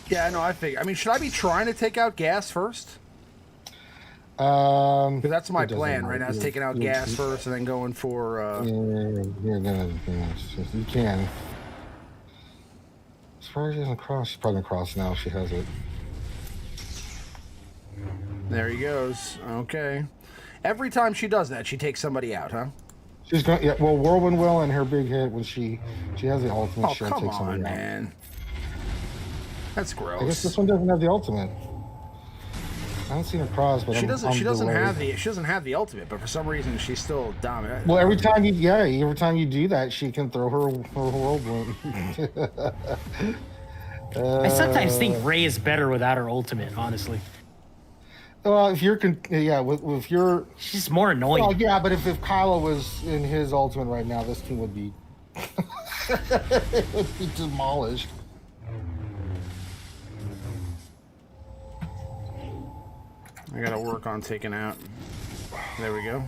Yeah, no, I think. I mean, should I be trying to take out gas first? Because that's my plan right now. Is taking out gas first and then going for. You're gonna. You can. As far as she doesn't cross, she's probably gonna cross now if she has it. There he goes. Okay. Every time she does that, she takes somebody out, huh? She's going. Yeah. Well, Whirlwind will, and her big hit when she has the ultimate. Oh, she'll come take on, somebody man. out. That's gross. I guess this one doesn't have the ultimate. I don't see her cross, but she doesn't have the ultimate, but for some reason she's still dominant. Well, every time you do that, she can throw her whirlwind. I sometimes think Ray is better without her ultimate, honestly. Well, if if you're, she's more annoying. Well, yeah, but if Kylo was in his ultimate right now, this team would be it would be demolished. I gotta work on taking out. There we go.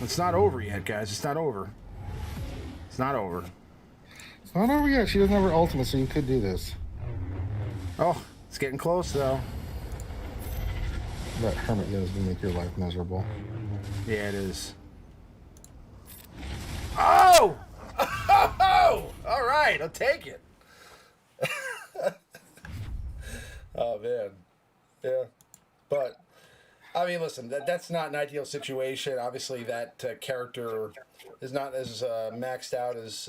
It's not over yet, guys. It's not over. It's not over. It's not over yet. She doesn't have her ultimate, so you could do this. Oh, it's getting close, though. That Hermit is gonna make your life miserable. Yeah, it is. Oh! Oh! All right, I'll take it. Oh, man. Yeah. But, I mean, listen, that's not an ideal situation. Obviously, that character is not as maxed out as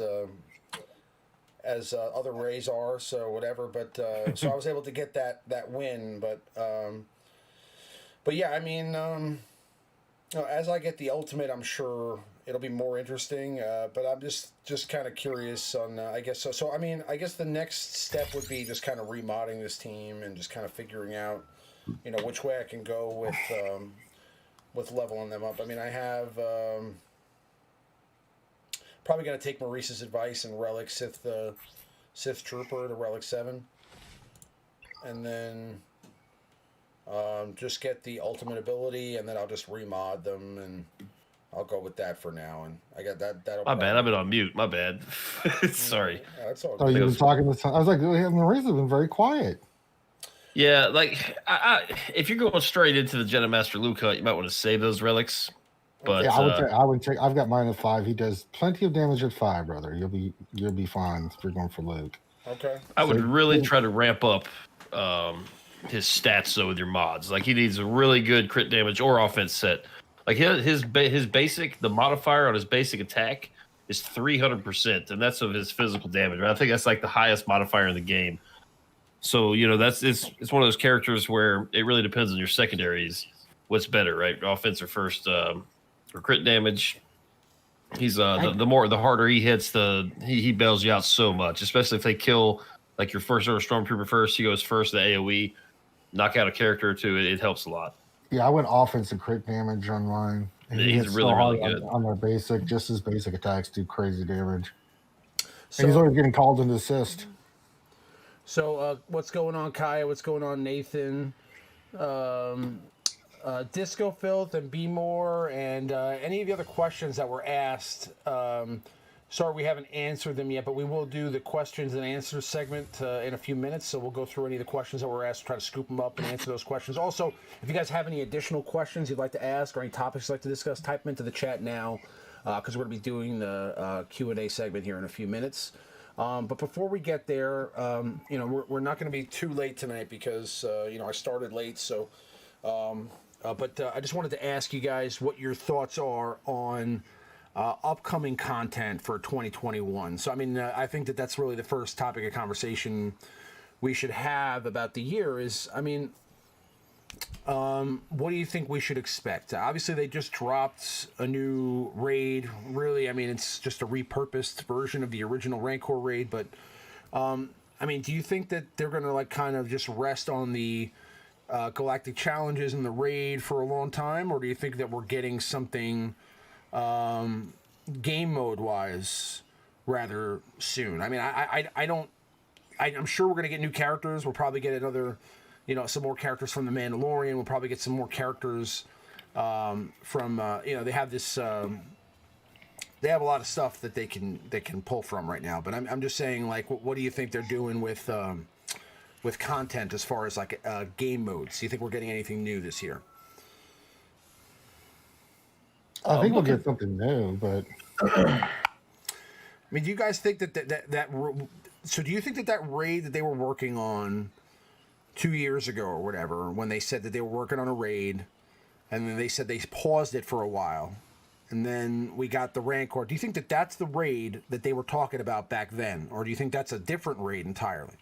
other Rays are, so whatever. But so I was able to get that win. But yeah, I mean, as I get the ultimate, I'm sure it'll be more interesting. But I'm just kind of curious on, I guess so. So I mean, I guess the next step would be just kind of remodding this team and just kind of figuring out, which way I can go with leveling them up. I mean, I have probably going to take Maurice's advice and relic Sith Trooper to relic 7, and then just get the ultimate ability, and then I'll just remod them, and I'll go with that for now. And I got that. My bad. I've been on mute. My bad. Sorry. Yeah, that's all Oh, good. you've been talking to. I was like, Maurice has been very quiet. Yeah, like if you're going straight into the Jedi Master Luke hunt, you might want to save those relics. But Yeah, I would take. I've got mine at 5. He does plenty of damage at 5, brother. You'll be fine if you're going for Luke. Okay. I would really try to ramp up his stats though with your mods. Like he needs a really good crit damage or offense set. Like his basic, the modifier on his basic attack is 300%, and that's of his physical damage. Right? I think that's like the highest modifier in the game. So it's one of those characters where it really depends on your secondaries. What's better, right? Offense or first or crit damage. He's the harder he hits, he bails you out so much. Especially if they kill like your first or stormtrooper first, he goes first to the AOE, knock out a character or two. It helps a lot. Yeah, I went offense and crit damage on mine. And he's really good on their basic. Just his basic attacks do crazy damage. So, and he's always getting called into assist. So what's going on, Kaya? What's going on, Nathan? Disco Filth and Be More, and any of the other questions that were asked. Sorry we haven't answered them yet, but we will do the questions and answers segment in a few minutes. So we'll go through any of the questions that were asked, try to scoop them up and answer those questions. Also, if you guys have any additional questions you'd like to ask or any topics you'd like to discuss, type them into the chat now, because we're going to be doing the Q&A segment here in a few minutes. But before we get there, we're not going to be too late tonight because I started late. So, but I just wanted to ask you guys what your thoughts are on upcoming content for 2021. So I mean, I think that that's really the first topic of conversation we should have about the year. Is, I mean, what do you think we should expect? Obviously, they just dropped a new raid. Really, I mean, it's just a repurposed version of the original Rancor raid. But, I mean, do you think that they're going to, like, kind of just rest on the galactic challenges and the raid for a long time? Or do you think that we're getting something game mode-wise rather soon? I mean, I'm sure we're going to get new characters. We'll probably get another... some more characters from The Mandalorian. We'll probably get some more characters from, they have this, they have a lot of stuff that they can pull from right now. But I'm just saying, like, what do you think they're doing with content as far as, like, game modes? Do you think we're getting anything new this year? I think we'll get something new, but... I mean, do you guys think so do you think that raid that they were working on 2 years ago or whatever, when they said that they were working on a raid, and then they said they paused it for a while, and then we got the Rancor. Do you think that that's the raid that they were talking about back then, or do you think that's a different raid entirely?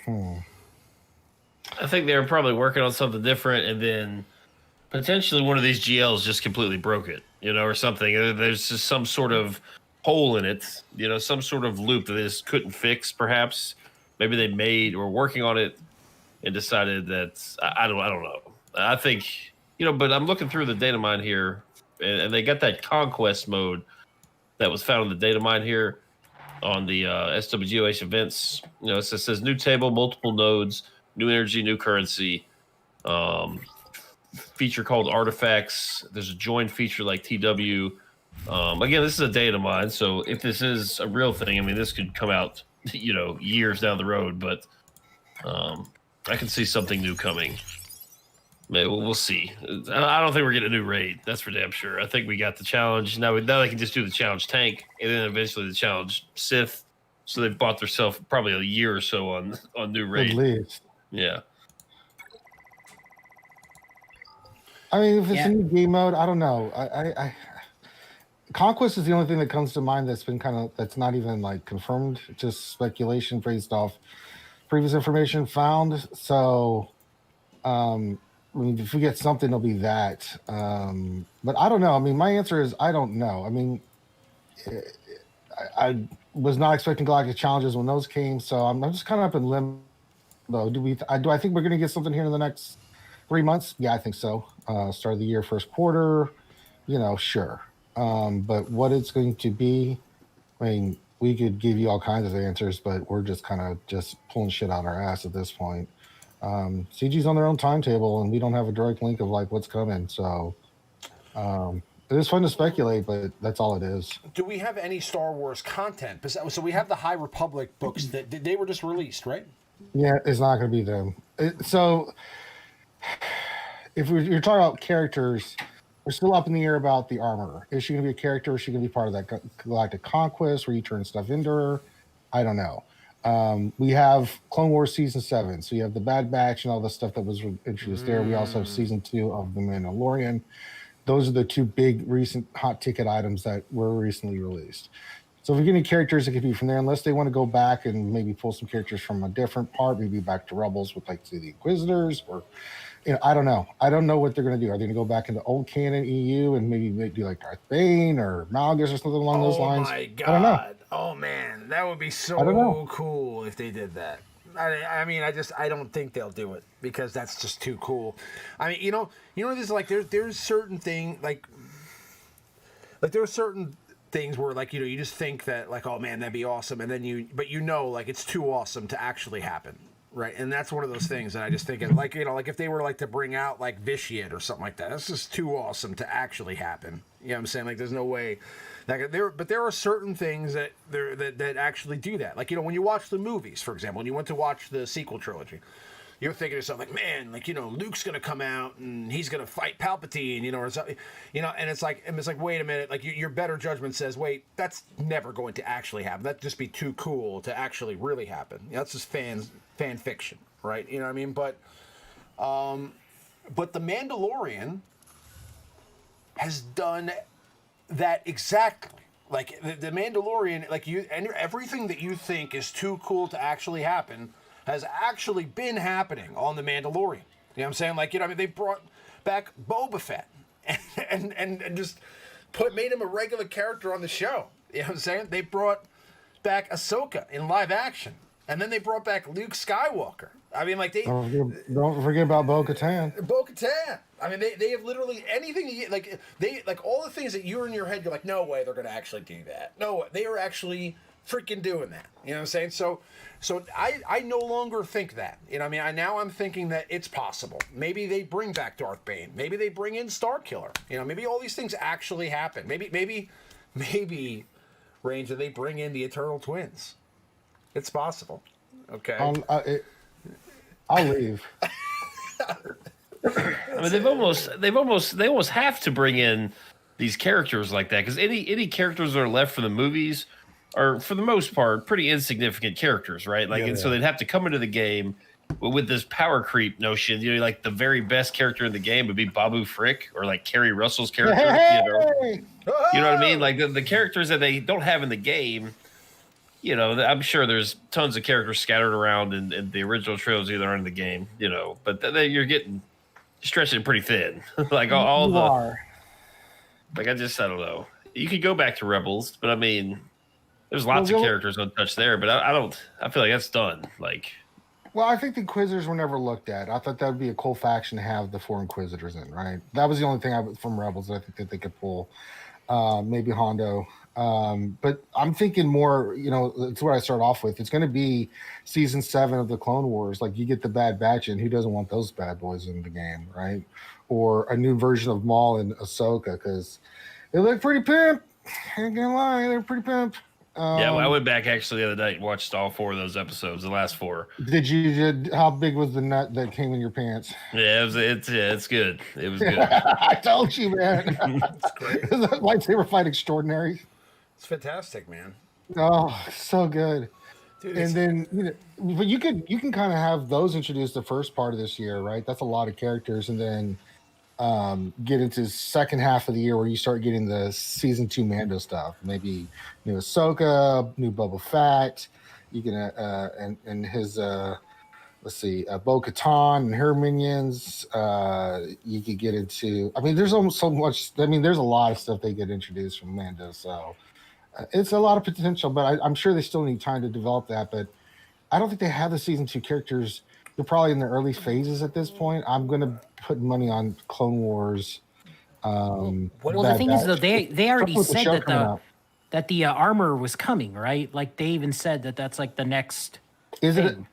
I think they were probably working on something different, and then potentially one of these GLs just completely broke it, or something. There's just some sort of hole in it, some sort of loop that they just couldn't fix, perhaps. Maybe they made or working on it and decided that I don't know. I think, but I'm looking through the data mine here, and they got that conquest mode that was found in the data mine here on the SWGOH events. It says new table, multiple nodes, new energy, new currency, feature called artifacts. There's a join feature like TW. Again, this is a data mine, so if this is a real thing, I mean, this could come out, years down the road, but I can see something new coming. Maybe we'll see. I don't think we're getting a new raid. That's for damn sure. I think we got the challenge. Now they can just do the challenge tank, and then eventually the challenge Sith. So they've bought themselves probably a year or so on new raid. At least. Yeah. I mean, if it's a new game mode, I don't know. I Conquest is the only thing that comes to mind that's been that's not even like confirmed, just speculation based off previous information found. So, I mean, if we get something, it'll be that. But I don't know. I mean, my answer is I don't know. I mean, I was not expecting Galactic Challenges when those came, so I'm just kind of up in limbo. Do I think we're going to get something here in the next 3 months? Yeah, I think so. Start of the year, first quarter, sure. But what it's going to be, I mean, we could give you all kinds of answers, but we're just kind of just pulling shit out our ass at this point. CG's on their own timetable, and we don't have a direct link of like what's coming. So it is fun to speculate, but that's all it is. Do we have any Star Wars content? So we have the High Republic books that they were just released, right? Yeah, it's not going to be them. So if you're talking about characters, we're still up in the air about the armor. Is she going to be a character? Is she going to be part of that Galactic Conquest where you turn stuff into her? I don't know. We have Clone Wars Season 7. So you have the Bad Batch and all the stuff that was introduced there. We also have Season 2 of The Mandalorian. Those are the two big recent hot ticket items that were recently released. So if we're getting characters, it could be from there, unless they want to go back and maybe pull some characters from a different part, maybe back to Rebels with, like, say, the Inquisitors, or, I don't know. I don't know what they're going to do. Are they going to go back into old canon EU and maybe do, like, Darth Bane or Malgus or something along those lines? Oh, my God. I don't know. Oh, man. That would be so cool if they did that. I mean, I don't think they'll do it because that's just too cool. I mean, there's like there's certain thing like there are certain things where like you just think that like, oh man, that'd be awesome, and then but like it's too awesome to actually happen, right? And that's one of those things that I just think of, like like if they were like to bring out like Vitiate or something like that, that's just too awesome to actually happen. You know what I'm saying? Like there's no way. Like there are certain things that actually do that. Like when you watch the movies, for example, and you went to watch the sequel trilogy, you're thinking to yourself like, man, like Luke's gonna come out and he's gonna fight Palpatine, or something, and it's like wait a minute, like your better judgment says, wait, that's never going to actually happen. That'd just be too cool to actually really happen. That's just fan fiction, right? You know what I mean? But the Mandalorian has done that exactly. Like the Mandalorian, like you and everything that you think is too cool to actually happen has actually been happening on the Mandalorian. You know what I'm saying? Like, they brought back Boba Fett and just made him a regular character on the show. You know what I'm saying? They brought back Ahsoka in live action, and then they brought back Luke Skywalker. I mean, like don't forget about Bo-Katan. Bo-Katan. I mean, they have literally anything. Like all the things that you're in your head. You're like, no way, they're going to actually do that. No way, they are actually freaking doing that. You know what I'm saying? So I no longer think that. You know what I mean? Now I'm thinking that it's possible. Maybe they bring back Darth Bane. Maybe they bring in Starkiller. You know, maybe all these things actually happen. Maybe Ranger, they bring in the Eternal Twins. It's possible. Okay. I'll leave. I mean, they almost have to bring in these characters like that, because any characters that are left from the movies are, for the most part, pretty insignificant characters, right? Like, so they'd have to come into the game with this power creep notion. You know, like the very best character in the game would be Babu Frick or like Kerry Russell's character. You know what I mean? Like the characters that they don't have in the game. You know, I'm sure there's tons of characters scattered around in the original trilogy that aren't in the game. You know, but you're stretching pretty thin. Like all the. Like I don't know. You could go back to Rebels, but I mean, there's lots of characters untouched there. But I feel like that's done. Like. Well, I think the Inquisitors were never looked at. I thought that would be a cool faction to have the 4 Inquisitors in, right? That was the only thing from Rebels that I think that they could pull. Maybe Hondo. But I'm thinking more, it's what I start off with. It's going to be season 7 of the Clone Wars. Like, you get the Bad Batch in. Who doesn't want those bad boys in the game, right? Or a new version of Maul and Ahsoka, because they look pretty pimp. I ain't gonna lie, they're pretty pimp. I went back actually the other night and watched all 4 of those episodes, the last 4. How big was the nut that came in your pants? Yeah, it's good. It was good. I told you, man. It's great. Is that lightsaber fight extraordinary? It's fantastic, man. Oh, so good. Dude, and then, but you can kind of have those introduced the first part of this year, right? That's a lot of characters, and then get into the second half of the year where you start getting the season 2 Mando stuff. Maybe new Ahsoka, new Boba Fett. You can and his Bo-Katan and her minions. You could get into. I mean, there's almost so much. I mean, there's a lot of stuff they get introduced from Mando. So it's a lot of potential, but I'm sure they still need time to develop that. But I don't think they have the season 2 characters. They're probably in the early phases at this point. I'm gonna put money on Clone Wars. Well, the thing is, though, they already said that the armor was coming, right? Like, they even said that's like the next. Is thing.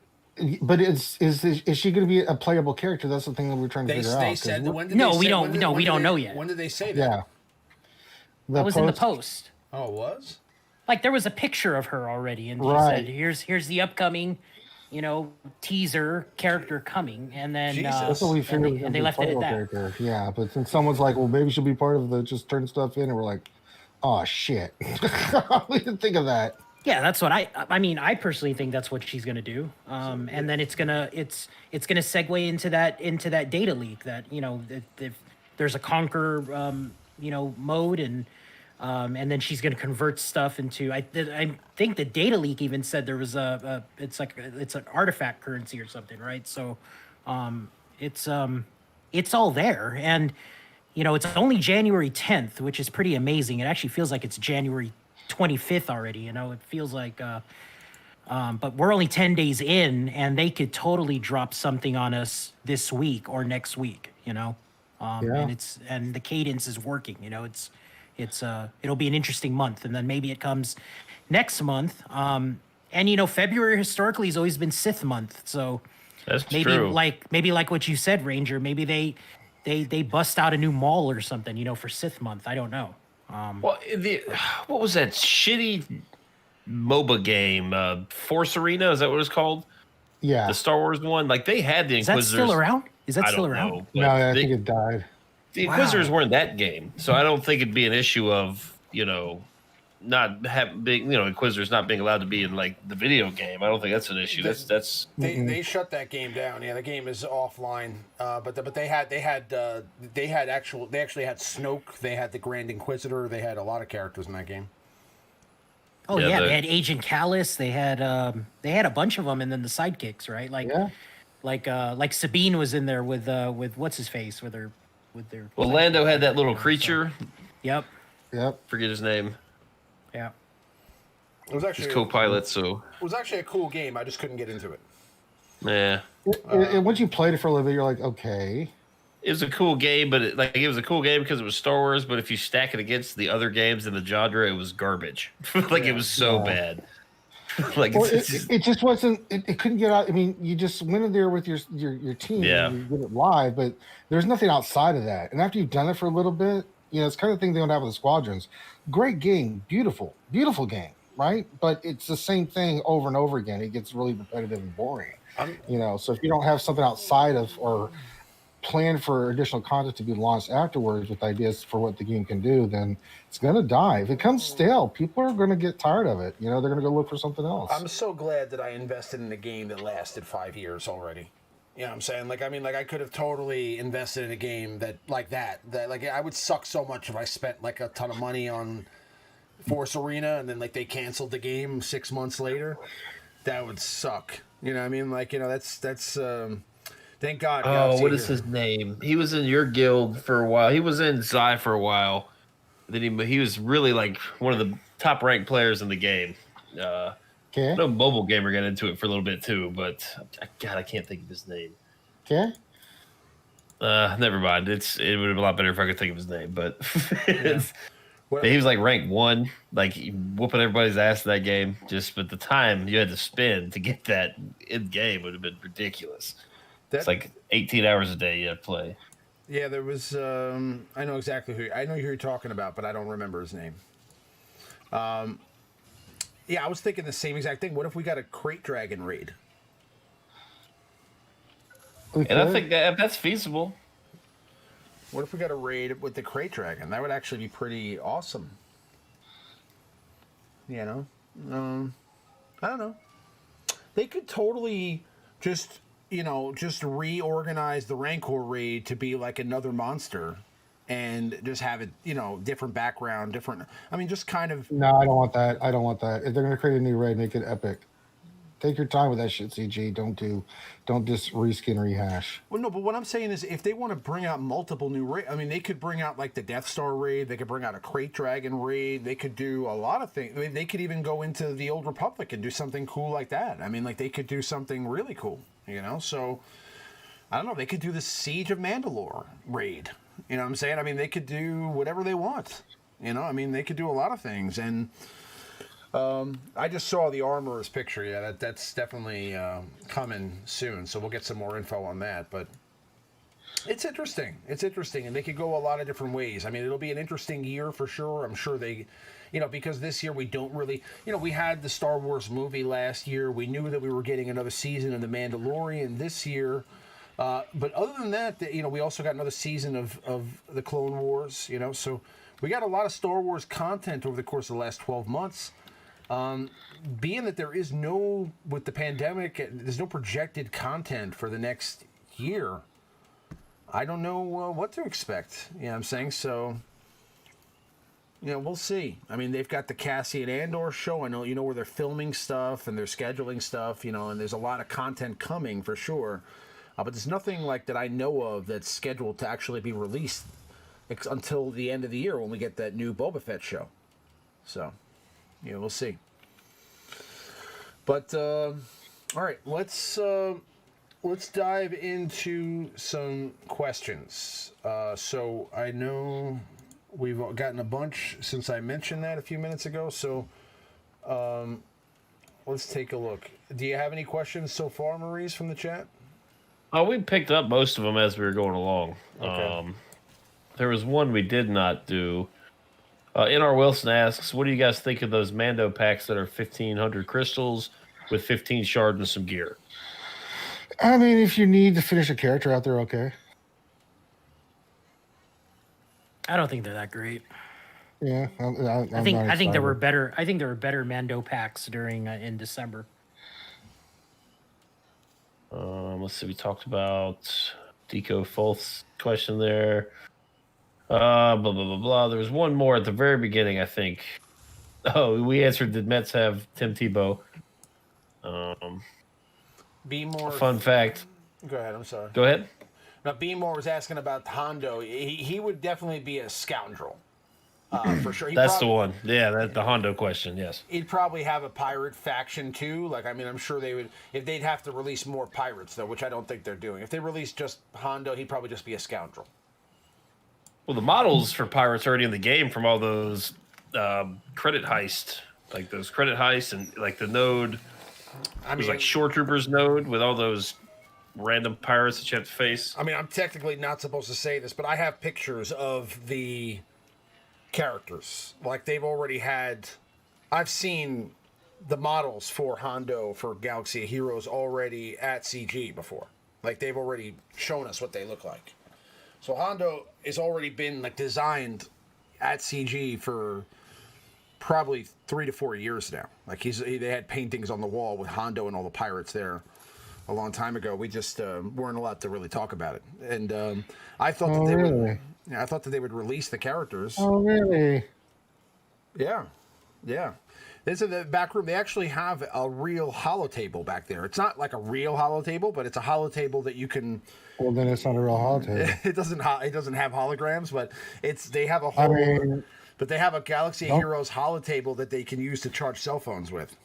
But is she going to be a playable character? That's the thing that we're trying to figure out. They said when did no, they we say, don't. We don't know yet. When did they say that? Yeah, that was in the post. Oh, it was. Like, there was a picture of her already, and he said, "Here's the upcoming, teaser character coming," and then that's what we figured. And they left it at that. Character. Yeah, but then someone's like, "Well, maybe she'll be part of the just turn stuff in," and we're like, "Oh shit, we didn't think of that." Yeah, that's what I mean. I personally think that's what she's gonna do. And then it's gonna segue into that data leak that there's a conquer mode and then she's gonna convert stuff into. I think the data leak even said there was it's an artifact currency or something, right? So it's all there, and it's only January 10th, which is pretty amazing. It actually feels like it's January 25th already. It feels like but we're only 10 days in, and they could totally drop something on us this week or next week, and the cadence is working. It'll be an interesting month, and then maybe it comes next month. And February historically has always been Sith month, so that's maybe true. Maybe like what you said, Ranger, maybe they bust out a new Maul or something, for Sith month. I don't know. What was that shitty MOBA game? Force Arena, is that what it's called? Yeah, the Star Wars one. Like, they had the Inquisitors. Is that still around? Is that still around? Know, no, I think it died. The Inquisitors weren't that game, so I don't think it'd be an issue of not being, Inquisitors not being allowed to be in like the video game. I don't think that's an issue. That's they shut that game down. Yeah, the game is offline. But they actually had Snoke. They had the Grand Inquisitor. They had a lot of characters in that game. Oh yeah, they had Agent Callus. They had a bunch of them, and then the sidekicks, right? Like Sabine was in there with what's his face with their. Well, Lando had that little creature. Yep. Forget his name. Yeah. It was actually his co-pilot. So it was actually a cool game. I just couldn't get into it. Yeah. And once you played it for a little bit, you're like, okay. It was a cool game, but it was a cool game because it was Star Wars. But if you stack it against the other games in the genre, it was garbage. It was so bad. It just wasn't. It couldn't get out. I mean, you just went in there with your team. Yeah. And you did it live, but there's nothing outside of that. And after you've done it for a little bit, it's kind of thing they don't have with the Squadrons. Great game, beautiful game, right? But it's the same thing over and over again. It gets really repetitive and boring. So if you don't have something outside of or plan for additional content to be launched afterwards with ideas for what the game can do, then it's going to die. If it comes stale, people are going to get tired of it. They're going to go look for something else. I'm so glad that I invested in a game that lasted 5 years already. You know what I'm saying? I could have totally invested in a game that I would suck so much if I spent like a ton of money on Force Arena and then they canceled the game 6 months later. That would suck. You know what I mean? That's thank God. Oh, what is his name? He was in your guild for a while. He was in Xi for a while. Then he was really like one of the top ranked players in the game. Okay. I know Mobile Gamer got into it for a little bit too, but God, I can't think of his name. Okay. Never mind. It would have been a lot better if I could think of his name, but he was like ranked 1, like whooping everybody's ass in that game. But the time you had to spend to get that in game would have been ridiculous. It's like 18 hours a day you had to play. Yeah, there was. I know exactly who you're talking about, but I don't remember his name. Yeah, I was thinking the same exact thing. What if we got a Crate Dragon raid? And I think that's feasible. What if we got a raid with the Crate Dragon? That would actually be pretty awesome. I don't know. They could totally just reorganize the Rancor raid to be like another monster and just have it, different background, different. I mean, just kind of. No, I don't want that. If they're going to create a new raid, make it epic. Take your time with that shit, CG. Don't just reskin rehash. Well, no, but what I'm saying is, if they want to bring out multiple new raids, I mean, they could bring out like the Death Star raid. They could bring out a Crate Dragon raid. They could do a lot of things. I mean, they could even go into the Old Republic and do something cool like that. I mean, they could do something really cool. So I don't know. They could do the Siege of Mandalore raid. You know what I'm saying? I mean, they could do whatever they want. I mean, they could do a lot of things. And I just saw the Armorer's picture. Yeah, that's definitely coming soon. So we'll get some more info on that. But it's interesting. And they could go a lot of different ways. I mean, it'll be an interesting year for sure. I'm sure they... because this year we don't really... we had the Star Wars movie last year. We knew that we were getting another season of The Mandalorian this year. But other than that, we also got another season of the Clone Wars, So we got a lot of Star Wars content over the course of the last 12 months. Being that there is with the pandemic, there's no projected content for the next year. I don't know what to expect. You know what I'm saying? So... we'll see. I mean, they've got the Cassian Andor show. I know, where they're filming stuff and they're scheduling stuff, and there's a lot of content coming for sure. But there's nothing like that I know of that's scheduled to actually be released until the end of the year when we get that new Boba Fett show. So, we'll see. But, all right, let's dive into some questions. So I know... We've gotten a bunch since I mentioned that a few minutes ago, so let's take a look. Do you have any questions so far, Maurice, from the chat? Oh, we picked up most of them as we were going along. Okay. There was one we did not do. NR Wilson asks, what do you guys think of those Mando packs that are 1,500 crystals with 15 shards and some gear? I mean, if you need to finish a character out there, okay. I don't think they're that great. Yeah, I think there were better. I think there were better Mando packs during in December. Let's see. We talked about Deco false question there. Blah blah blah blah. There was one more at the very beginning, I think. Oh, we answered. Did Mets have Tim Tebow? Be more Fun fact. Go ahead. I'm sorry. Go ahead. Now, Beamore was asking about Hondo. He would definitely be a scoundrel, for sure. That's the one. Yeah, that's the Hondo question. Yes. He'd probably have a pirate faction too. Like, I mean, I'm sure they would. If they'd have to release more pirates though, which I don't think they're doing. If they release just Hondo, he'd probably just be a scoundrel. Well, the models for pirates are already in the game from all those credit heist, like those credit heists, and like the node. It was like Shore Troopers node with all those random pirates that you have to face. I mean, I'm technically not supposed to say this, but I have pictures of the characters. Like, they've already had... I've seen the models for Hondo for Galaxy of Heroes already at CG before. Like, they've already shown us what they look like. So Hondo has already been, like, designed at CG for probably 3 to 4 years now. Like, they had paintings on the wall with Hondo and all the pirates there a long time ago. We just weren't allowed to really talk about it, and I thought that they would. Yeah, I thought that they would release the characters. Oh, really? Yeah, yeah. This is the back room. They actually have a real holotable back there. It's not like a real holotable, but it's a holotable that you can. Well, then it's not a real holotable. It doesn't have holograms, but they have a whole. But they have a Galaxy of Heroes holotable that they can use to charge cell phones with.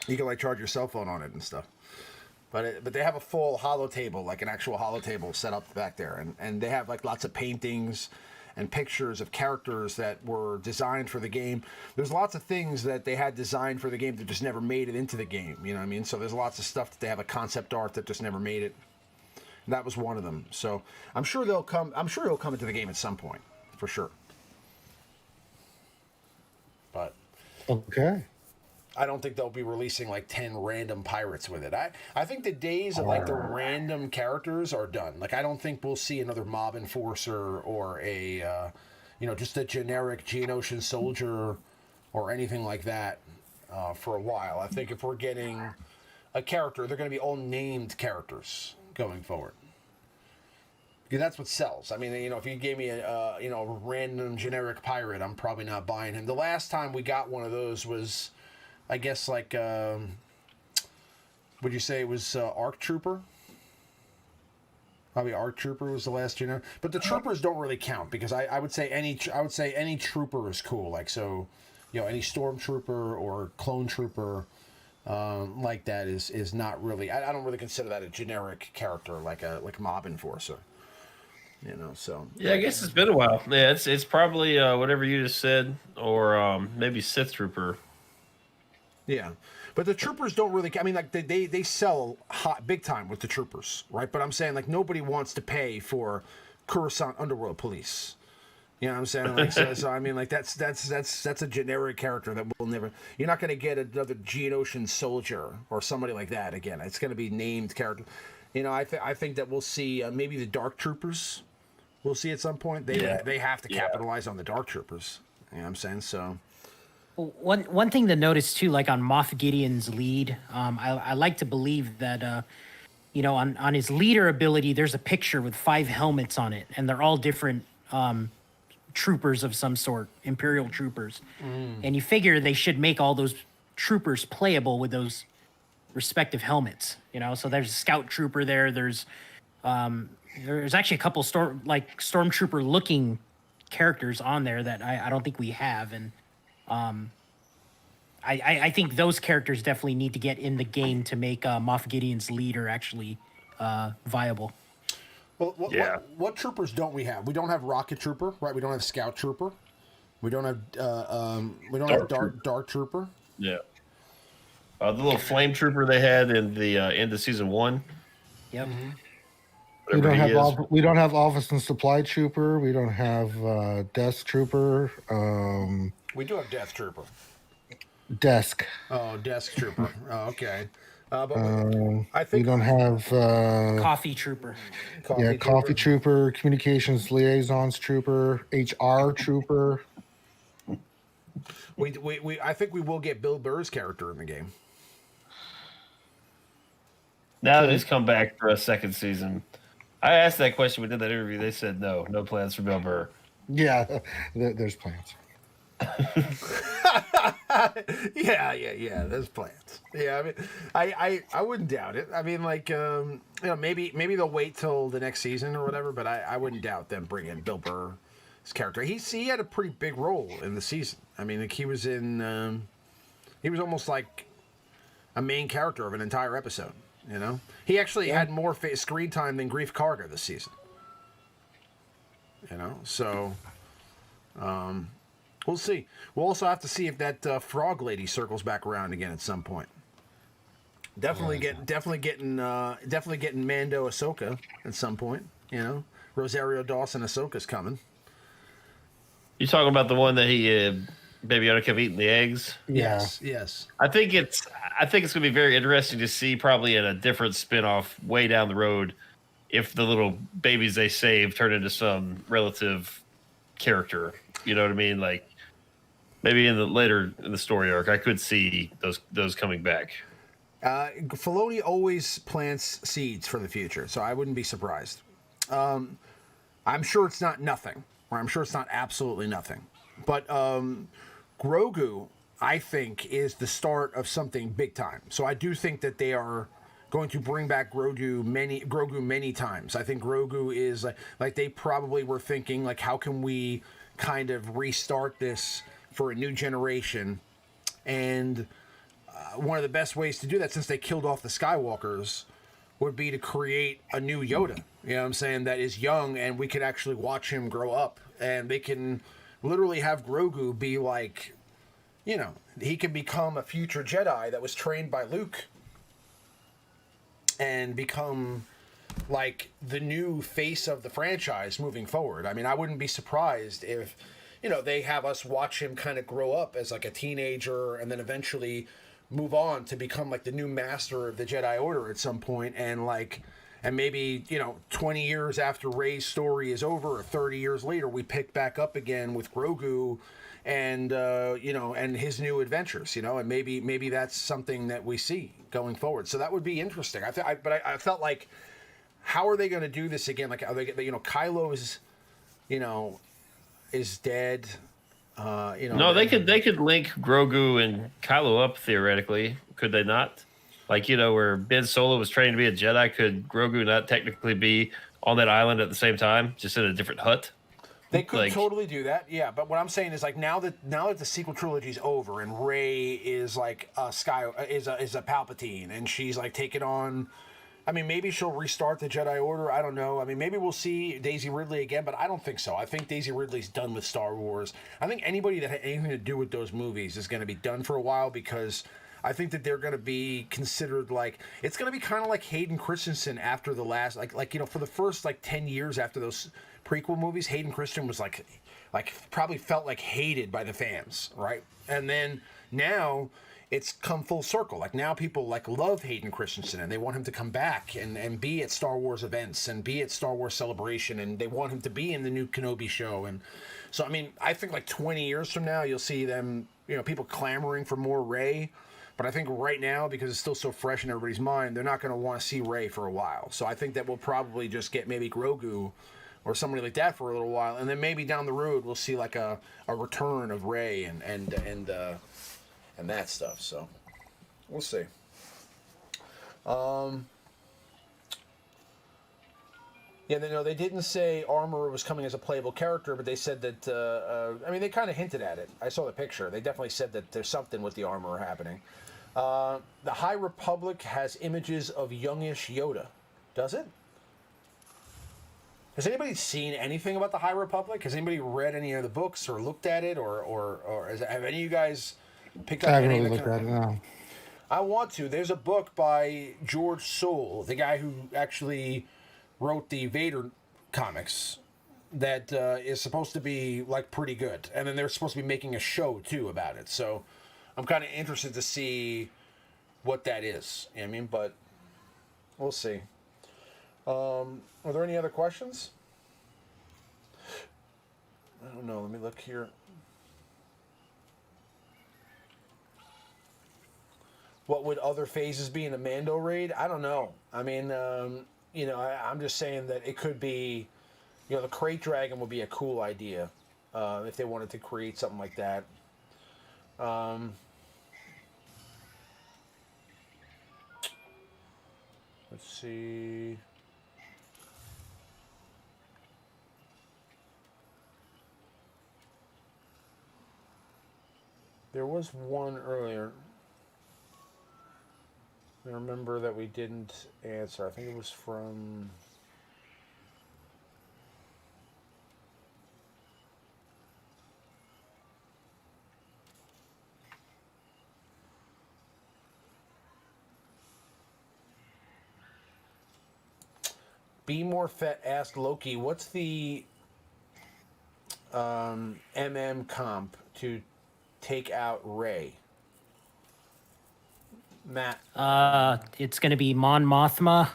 You can like charge your cell phone on it and stuff. But they have a full holotable, like an actual holotable set up back there. And they have like lots of paintings and pictures of characters that were designed for the game. There's lots of things that they had designed for the game that just never made it into the game. You know what I mean? So there's lots of stuff that they have a concept art that just never made it. And that was one of them. So I'm sure they'll come. I'm sure it'll come into the game at some point, for sure. But okay. I don't think they'll be releasing like 10 random pirates with it. I think the days of like the random characters are done. Like, I don't think we'll see another mob enforcer or a, just a generic Geonosian soldier or anything like that for a while. I think if we're getting a character, they're going to be all named characters going forward. Because that's what sells. I mean, if you gave me a random generic pirate, I'm probably not buying him. The last time we got one of those was, I guess, like, would you say it was ARC Trooper? Probably ARC Trooper was the last generic. But the troopers don't really count, because I would say any trooper is cool. Like, so, any stormtrooper or clone trooper like that is not really. I don't really consider that a generic character like mob enforcer. So yeah, I guess it's been a while. Yeah, it's probably whatever you just said, or maybe Sith Trooper. Yeah, but the troopers don't really. I mean, like they sell hot big time with the troopers, right? But I'm saying, like, nobody wants to pay for Coruscant Underworld Police. You know what I'm saying? Like, so I mean, like that's a generic character that will never. You're not going to get another Geonosian soldier or somebody like that again. It's going to be named character. I think that we'll see maybe the Dark Troopers. We'll see at some point. They have to capitalize on the Dark Troopers. You know what I'm saying? So. One thing to notice too, like on Moff Gideon's lead, I like to believe that on his leader ability, there's a picture with 5 helmets on it, and they're all different troopers of some sort, Imperial troopers. And you figure they should make all those troopers playable with those respective helmets. So there's a scout trooper there. There's actually a couple stormtrooper looking characters on there that I don't think we have, and I think those characters definitely need to get in the game to make Moff Gideon's leader actually viable. Well, what troopers don't we have? We don't have Rocket Trooper, right? We don't have Scout Trooper. We don't have Dark Trooper. Yeah. The little flame trooper they had in the end of season 1. Yep. Mm-hmm. We don't have Office and Supply Trooper. We don't have Desk Trooper. We do have Death Trooper. Desk. Oh, Desk Trooper. Oh, okay. But I think we don't have Coffee Trooper. Coffee Trooper, Communications Liaisons Trooper, HR Trooper. I think we will get Bill Burr's character in the game. Now that he's come back for a second season, I asked that question. We did that interview. They said no plans for Bill Burr. Yeah, there's plans. yeah. There's plans. Yeah, I mean, I wouldn't doubt it. I mean, like, maybe they'll wait till the next season or whatever. But I wouldn't doubt them bringing Bill Burr's character. He had a pretty big role in the season. I mean, like he was almost like a main character of an entire episode. You know, he actually had more screen time than Grief Karga this season. You know, so we'll see. We'll also have to see if that frog lady circles back around again at some point. Definitely getting Mando Ahsoka at some point. You know, Rosario Dawson Ahsoka's coming. You talking about the one that he Baby Yoda kept eating the eggs? Yes. I think it's going to be very interesting to see, probably in a different spinoff way down the road, if the little babies they save turn into some relative character. You know what I mean? Like maybe later in the story arc, I could see those coming back. Filoni always plants seeds for the future, so I wouldn't be surprised. I'm sure it's not nothing, or I'm sure it's not absolutely nothing, but Grogu, I think, is the start of something big time. So I do think that they are going to bring back Grogu many times. I think Grogu is like they probably were thinking, like, how can we kind of restart this for a new generation? And one of the best ways to do that, since they killed off the Skywalkers, would be to create a new Yoda. You know what I'm saying? That is young, and we could actually watch him grow up, and they can literally have Grogu be like, you know, he can become a future Jedi that was trained by Luke and become like the new face of the franchise moving forward. I mean, I wouldn't be surprised if, you know, they have us watch him kind of grow up as like a teenager and then eventually move on to become like the new master of the Jedi Order at some point, and maybe, you know, 20 years after Rey's story is over, or 30 years later, we pick back up again with Grogu and, you know, and his new adventures, you know, and maybe that's something that we see going forward. So that would be interesting. But I felt like, how are they going to do this again? Like, are they, you know, Kylo is, you know, is dead. You know, no, they could link Grogu and Kylo up theoretically, could they not? Like, you know, where Ben Solo was training to be a Jedi, could Grogu not technically be on that island at the same time, just in a different hut? They could totally do that, yeah. But what I'm saying is, like, now that the sequel trilogy's over and Rey is like a Palpatine, and she's like taking on, I mean, maybe she'll restart the Jedi Order. I don't know. I mean, maybe we'll see Daisy Ridley again, but I don't think so. I think Daisy Ridley's done with Star Wars. I think anybody that had anything to do with those movies is going to be done for a while, because I think that they're going to be considered like, it's going to be kind of like Hayden Christensen after the last, like, you know, for the first like 10 years after those prequel movies, Hayden Christensen was like probably felt like hated by the fans, right? And then now it's come full circle. Like, now people like love Hayden Christensen, and they want him to come back and be at Star Wars events and be at Star Wars Celebration, and they want him to be in the new Kenobi show. And so, I mean, I think like 20 years from now, you'll see them, you know, people clamoring for more Rey. But I think right now, because it's still so fresh in everybody's mind, they're not going to want to see Rey for a while. So I think that we'll probably just get maybe Grogu or somebody like that for a little while, and then maybe down the road we'll see like a return of Rey and that stuff. So we'll see. Yeah, they didn't say Armor was coming as a playable character, but they said that. I mean, they kind of hinted at it. I saw the picture. They definitely said that there's something with the Armor happening. The High Republic has images of youngish Yoda. Does it? Has anybody seen anything about the High Republic? Has anybody read any of the books or looked at it, or have any of you guys picked up? I haven't really looked at it now. I want to. There's a book by George Soule, the guy who actually wrote the Vader comics, that is supposed to be like pretty good, and then they're supposed to be making a show too about it. So I'm kind of interested to see what that is. You know what I mean, but we'll see. Are there any other questions? I don't know. Let me look here. what would other phases be in a Mando raid? I don't know. I mean, I'm just saying that it could be, the crate dragon would be a cool idea if they wanted to create something like that. Let's see. There was one earlier. I remember that we didn't answer. I think it was from... Be More Fet asked Loki, what's the MM comp to take out Rey? Matt. It's going to be Mon Mothma,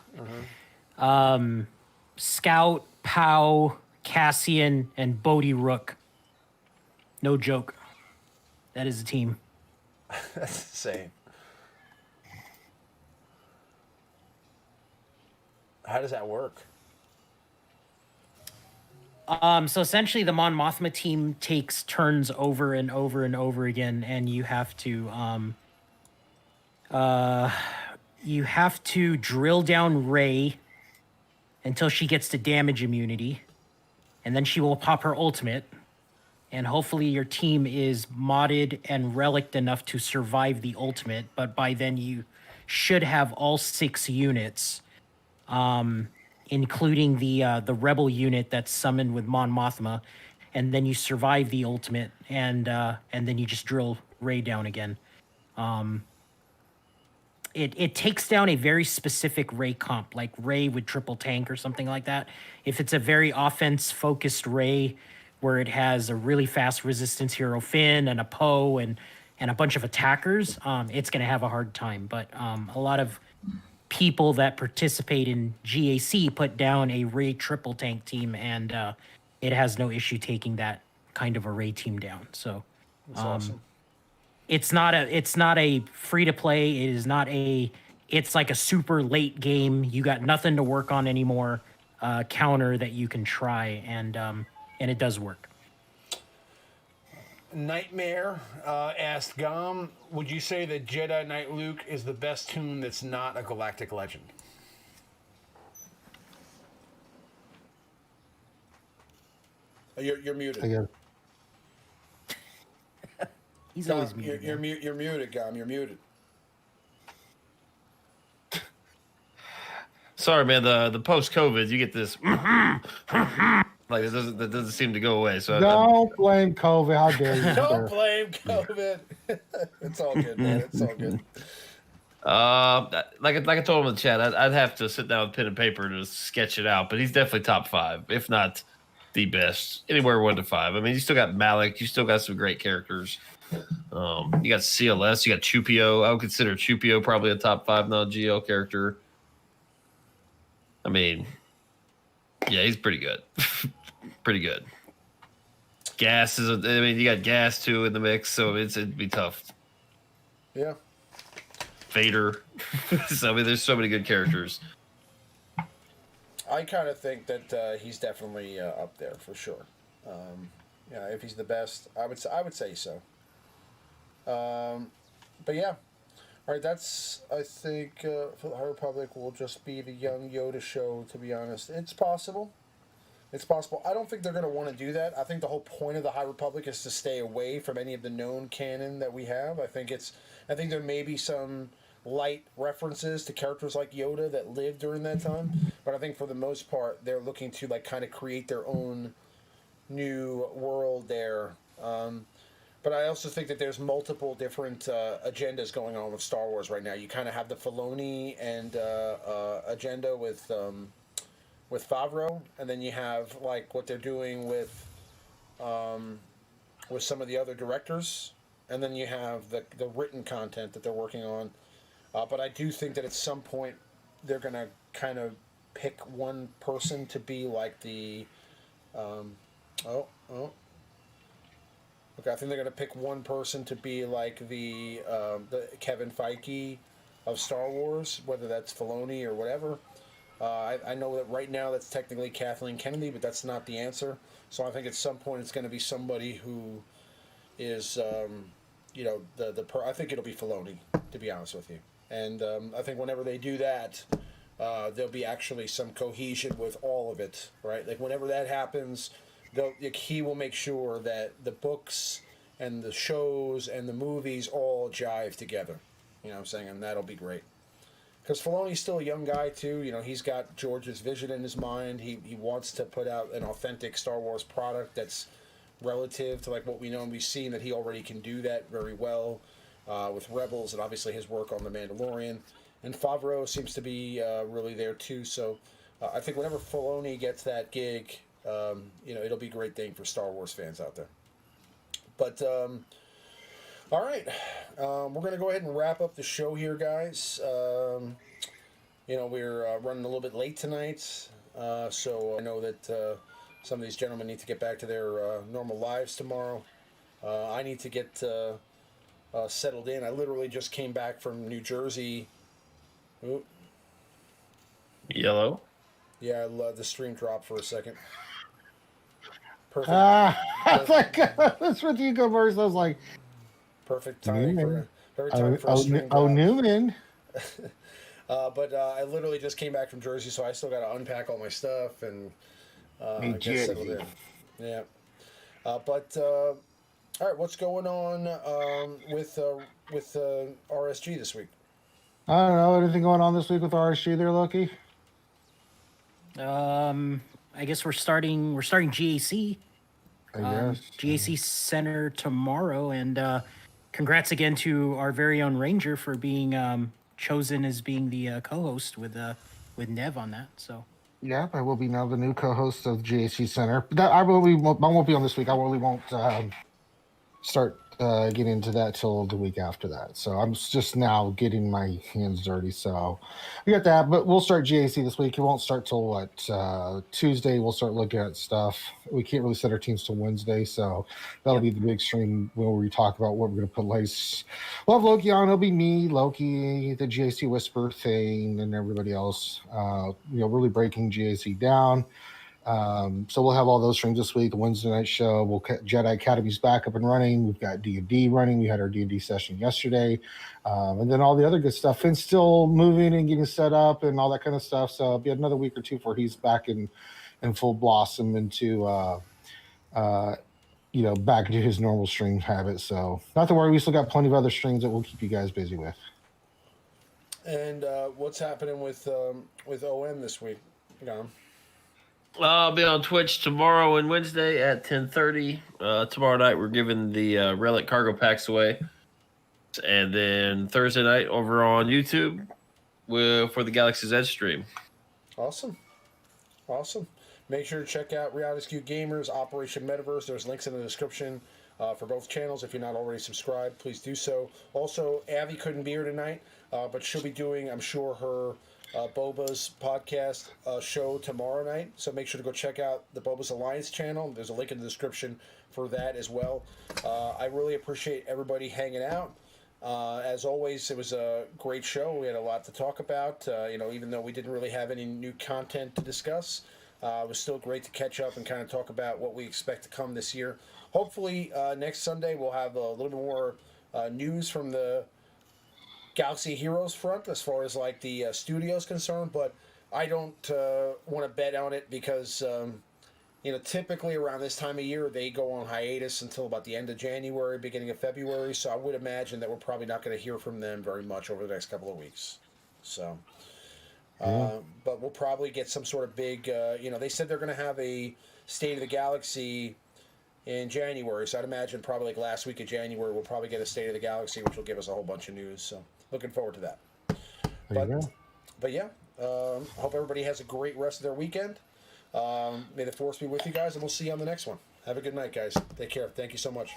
Scout, Pow, Cassian, and Bodhi Rook. No joke. That is a team. That's insane. How does that work? So essentially the Mon Mothma team takes turns over and over and over again, and you have to drill down Rey until she gets to damage immunity, and then she will pop her ultimate, and hopefully your team is modded and relicked enough to survive the ultimate, but by then you should have all 6 units, including the rebel unit that's summoned with Mon Mothma, and then you survive the ultimate, and then you just drill Rey down again. It takes down a very specific Rey comp, like Rey with triple tank or something like that. If it's a very offense-focused Rey, where it has a really fast resistance hero Finn and a Poe and a bunch of attackers, it's going to have a hard time. But a lot of people that participate in GAC put down a Rey triple tank team, and it has no issue taking that kind of a Rey team down. So That's awesome. it's not a free to play. It's like a super late game. You got nothing to work on anymore. Counter that you can try, and it does work. Nightmare asked Gom, would you say that Jedi Knight Luke is the best tune that's not a galactic legend? You're muted. Again. He's Gom, always muted. you're muted, Gom. You're muted. Sorry, man. The post COVID, you get this like that doesn't seem to go away. So Don't blame COVID. How dare you? Don't sir. blame COVID. It's all good, man. It's all good. like I told him in the chat, I'd have to sit down with pen and paper to sketch it out. But he's definitely top 5, if not the best, anywhere 1 to 5. I mean, you still got Malik, you still got some great characters. You got CLS, you got Chupio. I would consider Chupio probably a top 5 non-GL character. I mean, yeah, he's pretty good. Pretty good. Gas is, you got Gas too in the mix, so it'd be tough. Yeah. Vader. So, there's so many good characters. I kind of think that he's definitely up there for sure. Yeah, if he's the best, I would say so. But yeah, all right. That's, I think, for the High Republic will just be the young Yoda show. To be honest, it's possible. It's possible. I don't think they're going to want to do that. I think the whole point of the High Republic is to stay away from any of the known canon that we have. I think there may be some light references to characters like Yoda that lived during that time, but I think for the most part they're looking to kind of create their own new world there. But I also think that there's multiple different agendas going on with Star Wars right now. You kind of have the Filoni and agenda with Favreau, and then you have what they're doing with some of the other directors, and then you have the written content that they're working on. But I do think that at some point they're going to kind of pick one person to be like the... Looks Okay, I think they're going to pick one person to be like the Kevin Feige of Star Wars, whether that's Filoni or whatever. I know that right now that's technically Kathleen Kennedy, but that's not the answer. So I think at some point it's going to be somebody who is, I think it'll be Filoni, to be honest with you. And I think whenever they do that, there'll be actually some cohesion with all of it, right? Like whenever that happens, he will make sure that the books and the shows and the movies all jive together. You know what I'm saying? And that'll be great. Because Filoni's still a young guy, too. You know, he's got George's vision in his mind. He wants to put out an authentic Star Wars product that's relative to like what we know and we've seen, that he already can do that very well with Rebels and obviously his work on The Mandalorian. And Favreau seems to be really there, too. So I think whenever Filoni gets that gig, it'll be a great thing for Star Wars fans out there. But... all right, we're going to go ahead and wrap up the show here, guys. We're running a little bit late tonight, so I know that some of these gentlemen need to get back to their normal lives tomorrow. I need to get settled in. I literally just came back from New Jersey. Ooh. Yellow? Yeah, the stream dropped for a second. Perfect. I was like, that's what you go first. I was like, perfect timing for a stream drop. Oh, Newman. But I literally just came back from Jersey, so I still got to unpack all my stuff and get settled in. Yeah. All right, what's going on with RSG this week? I don't know. Anything going on this week with RSG there, Loki? I guess we're starting GAC. I guess. GAC Center tomorrow, and congrats again to our very own Ranger for being chosen as being the co-host with Nev on that. So yeah, I will be now the new co-host of GAC Center. I won't be on this week. I really won't start getting into that till the week after that. So I'm just now getting my hands dirty. So we got that, but we'll start GAC this week. It won't start till Tuesday. We'll start looking at stuff. We can't really set our teams till Wednesday, so that'll be the big stream where we talk about what we're going to put lace. We'll have Loki on. It'll be me, Loki, the GAC Whisper thing, and everybody else. Really breaking GAC down. So we'll have all those streams this week. The Wednesday night show, Jedi Academy's back up and running. We've got D&D running. We had our D&D session yesterday, and then all the other good stuff. Finn's still moving and getting set up and all that kind of stuff. So it'll be another week or two before he's back in full blossom into back into his normal stream habits. So not to worry, we still got plenty of other streams that we'll keep you guys busy with. And what's happening with OM this week? I'll be on Twitch tomorrow and Wednesday at 10:30. Tomorrow night we're giving the Relic cargo packs away, and then Thursday night over on YouTube for the Galaxy's Edge stream. Awesome. Make sure to check out Reality Skewed Gamers, Operation Metaverse. There's links in the description for both channels. If you're not already subscribed, please do so. Also, Avi couldn't be here tonight, but she'll be doing, I'm sure, her Boba's podcast show tomorrow night. So make sure to go check out the Boba's Alliance channel. There's a link in the description for that as well. I really appreciate everybody hanging out. As always, it was a great show. We had a lot to talk about. Even though we didn't really have any new content to discuss, it was still great to catch up and kind of talk about what we expect to come this year. Hopefully, next Sunday we'll have a little bit more news from the Galaxy Heroes front as far as like the studio's concerned, but I don't want to bet on it because typically around this time of year they go on hiatus until about the end of January, beginning of February, so I would imagine that we're probably not going to hear from them very much over the next couple of weeks. So but we'll probably get some sort of big they said they're going to have a State of the Galaxy in January, so I'd imagine probably like last week of January we'll probably get a State of the Galaxy, which will give us a whole bunch of news, so looking forward to that. But yeah, hope everybody has a great rest of their weekend. May the force be with you guys, and we'll see you on the next one. Have a good night, guys. Take care. Thank you so much.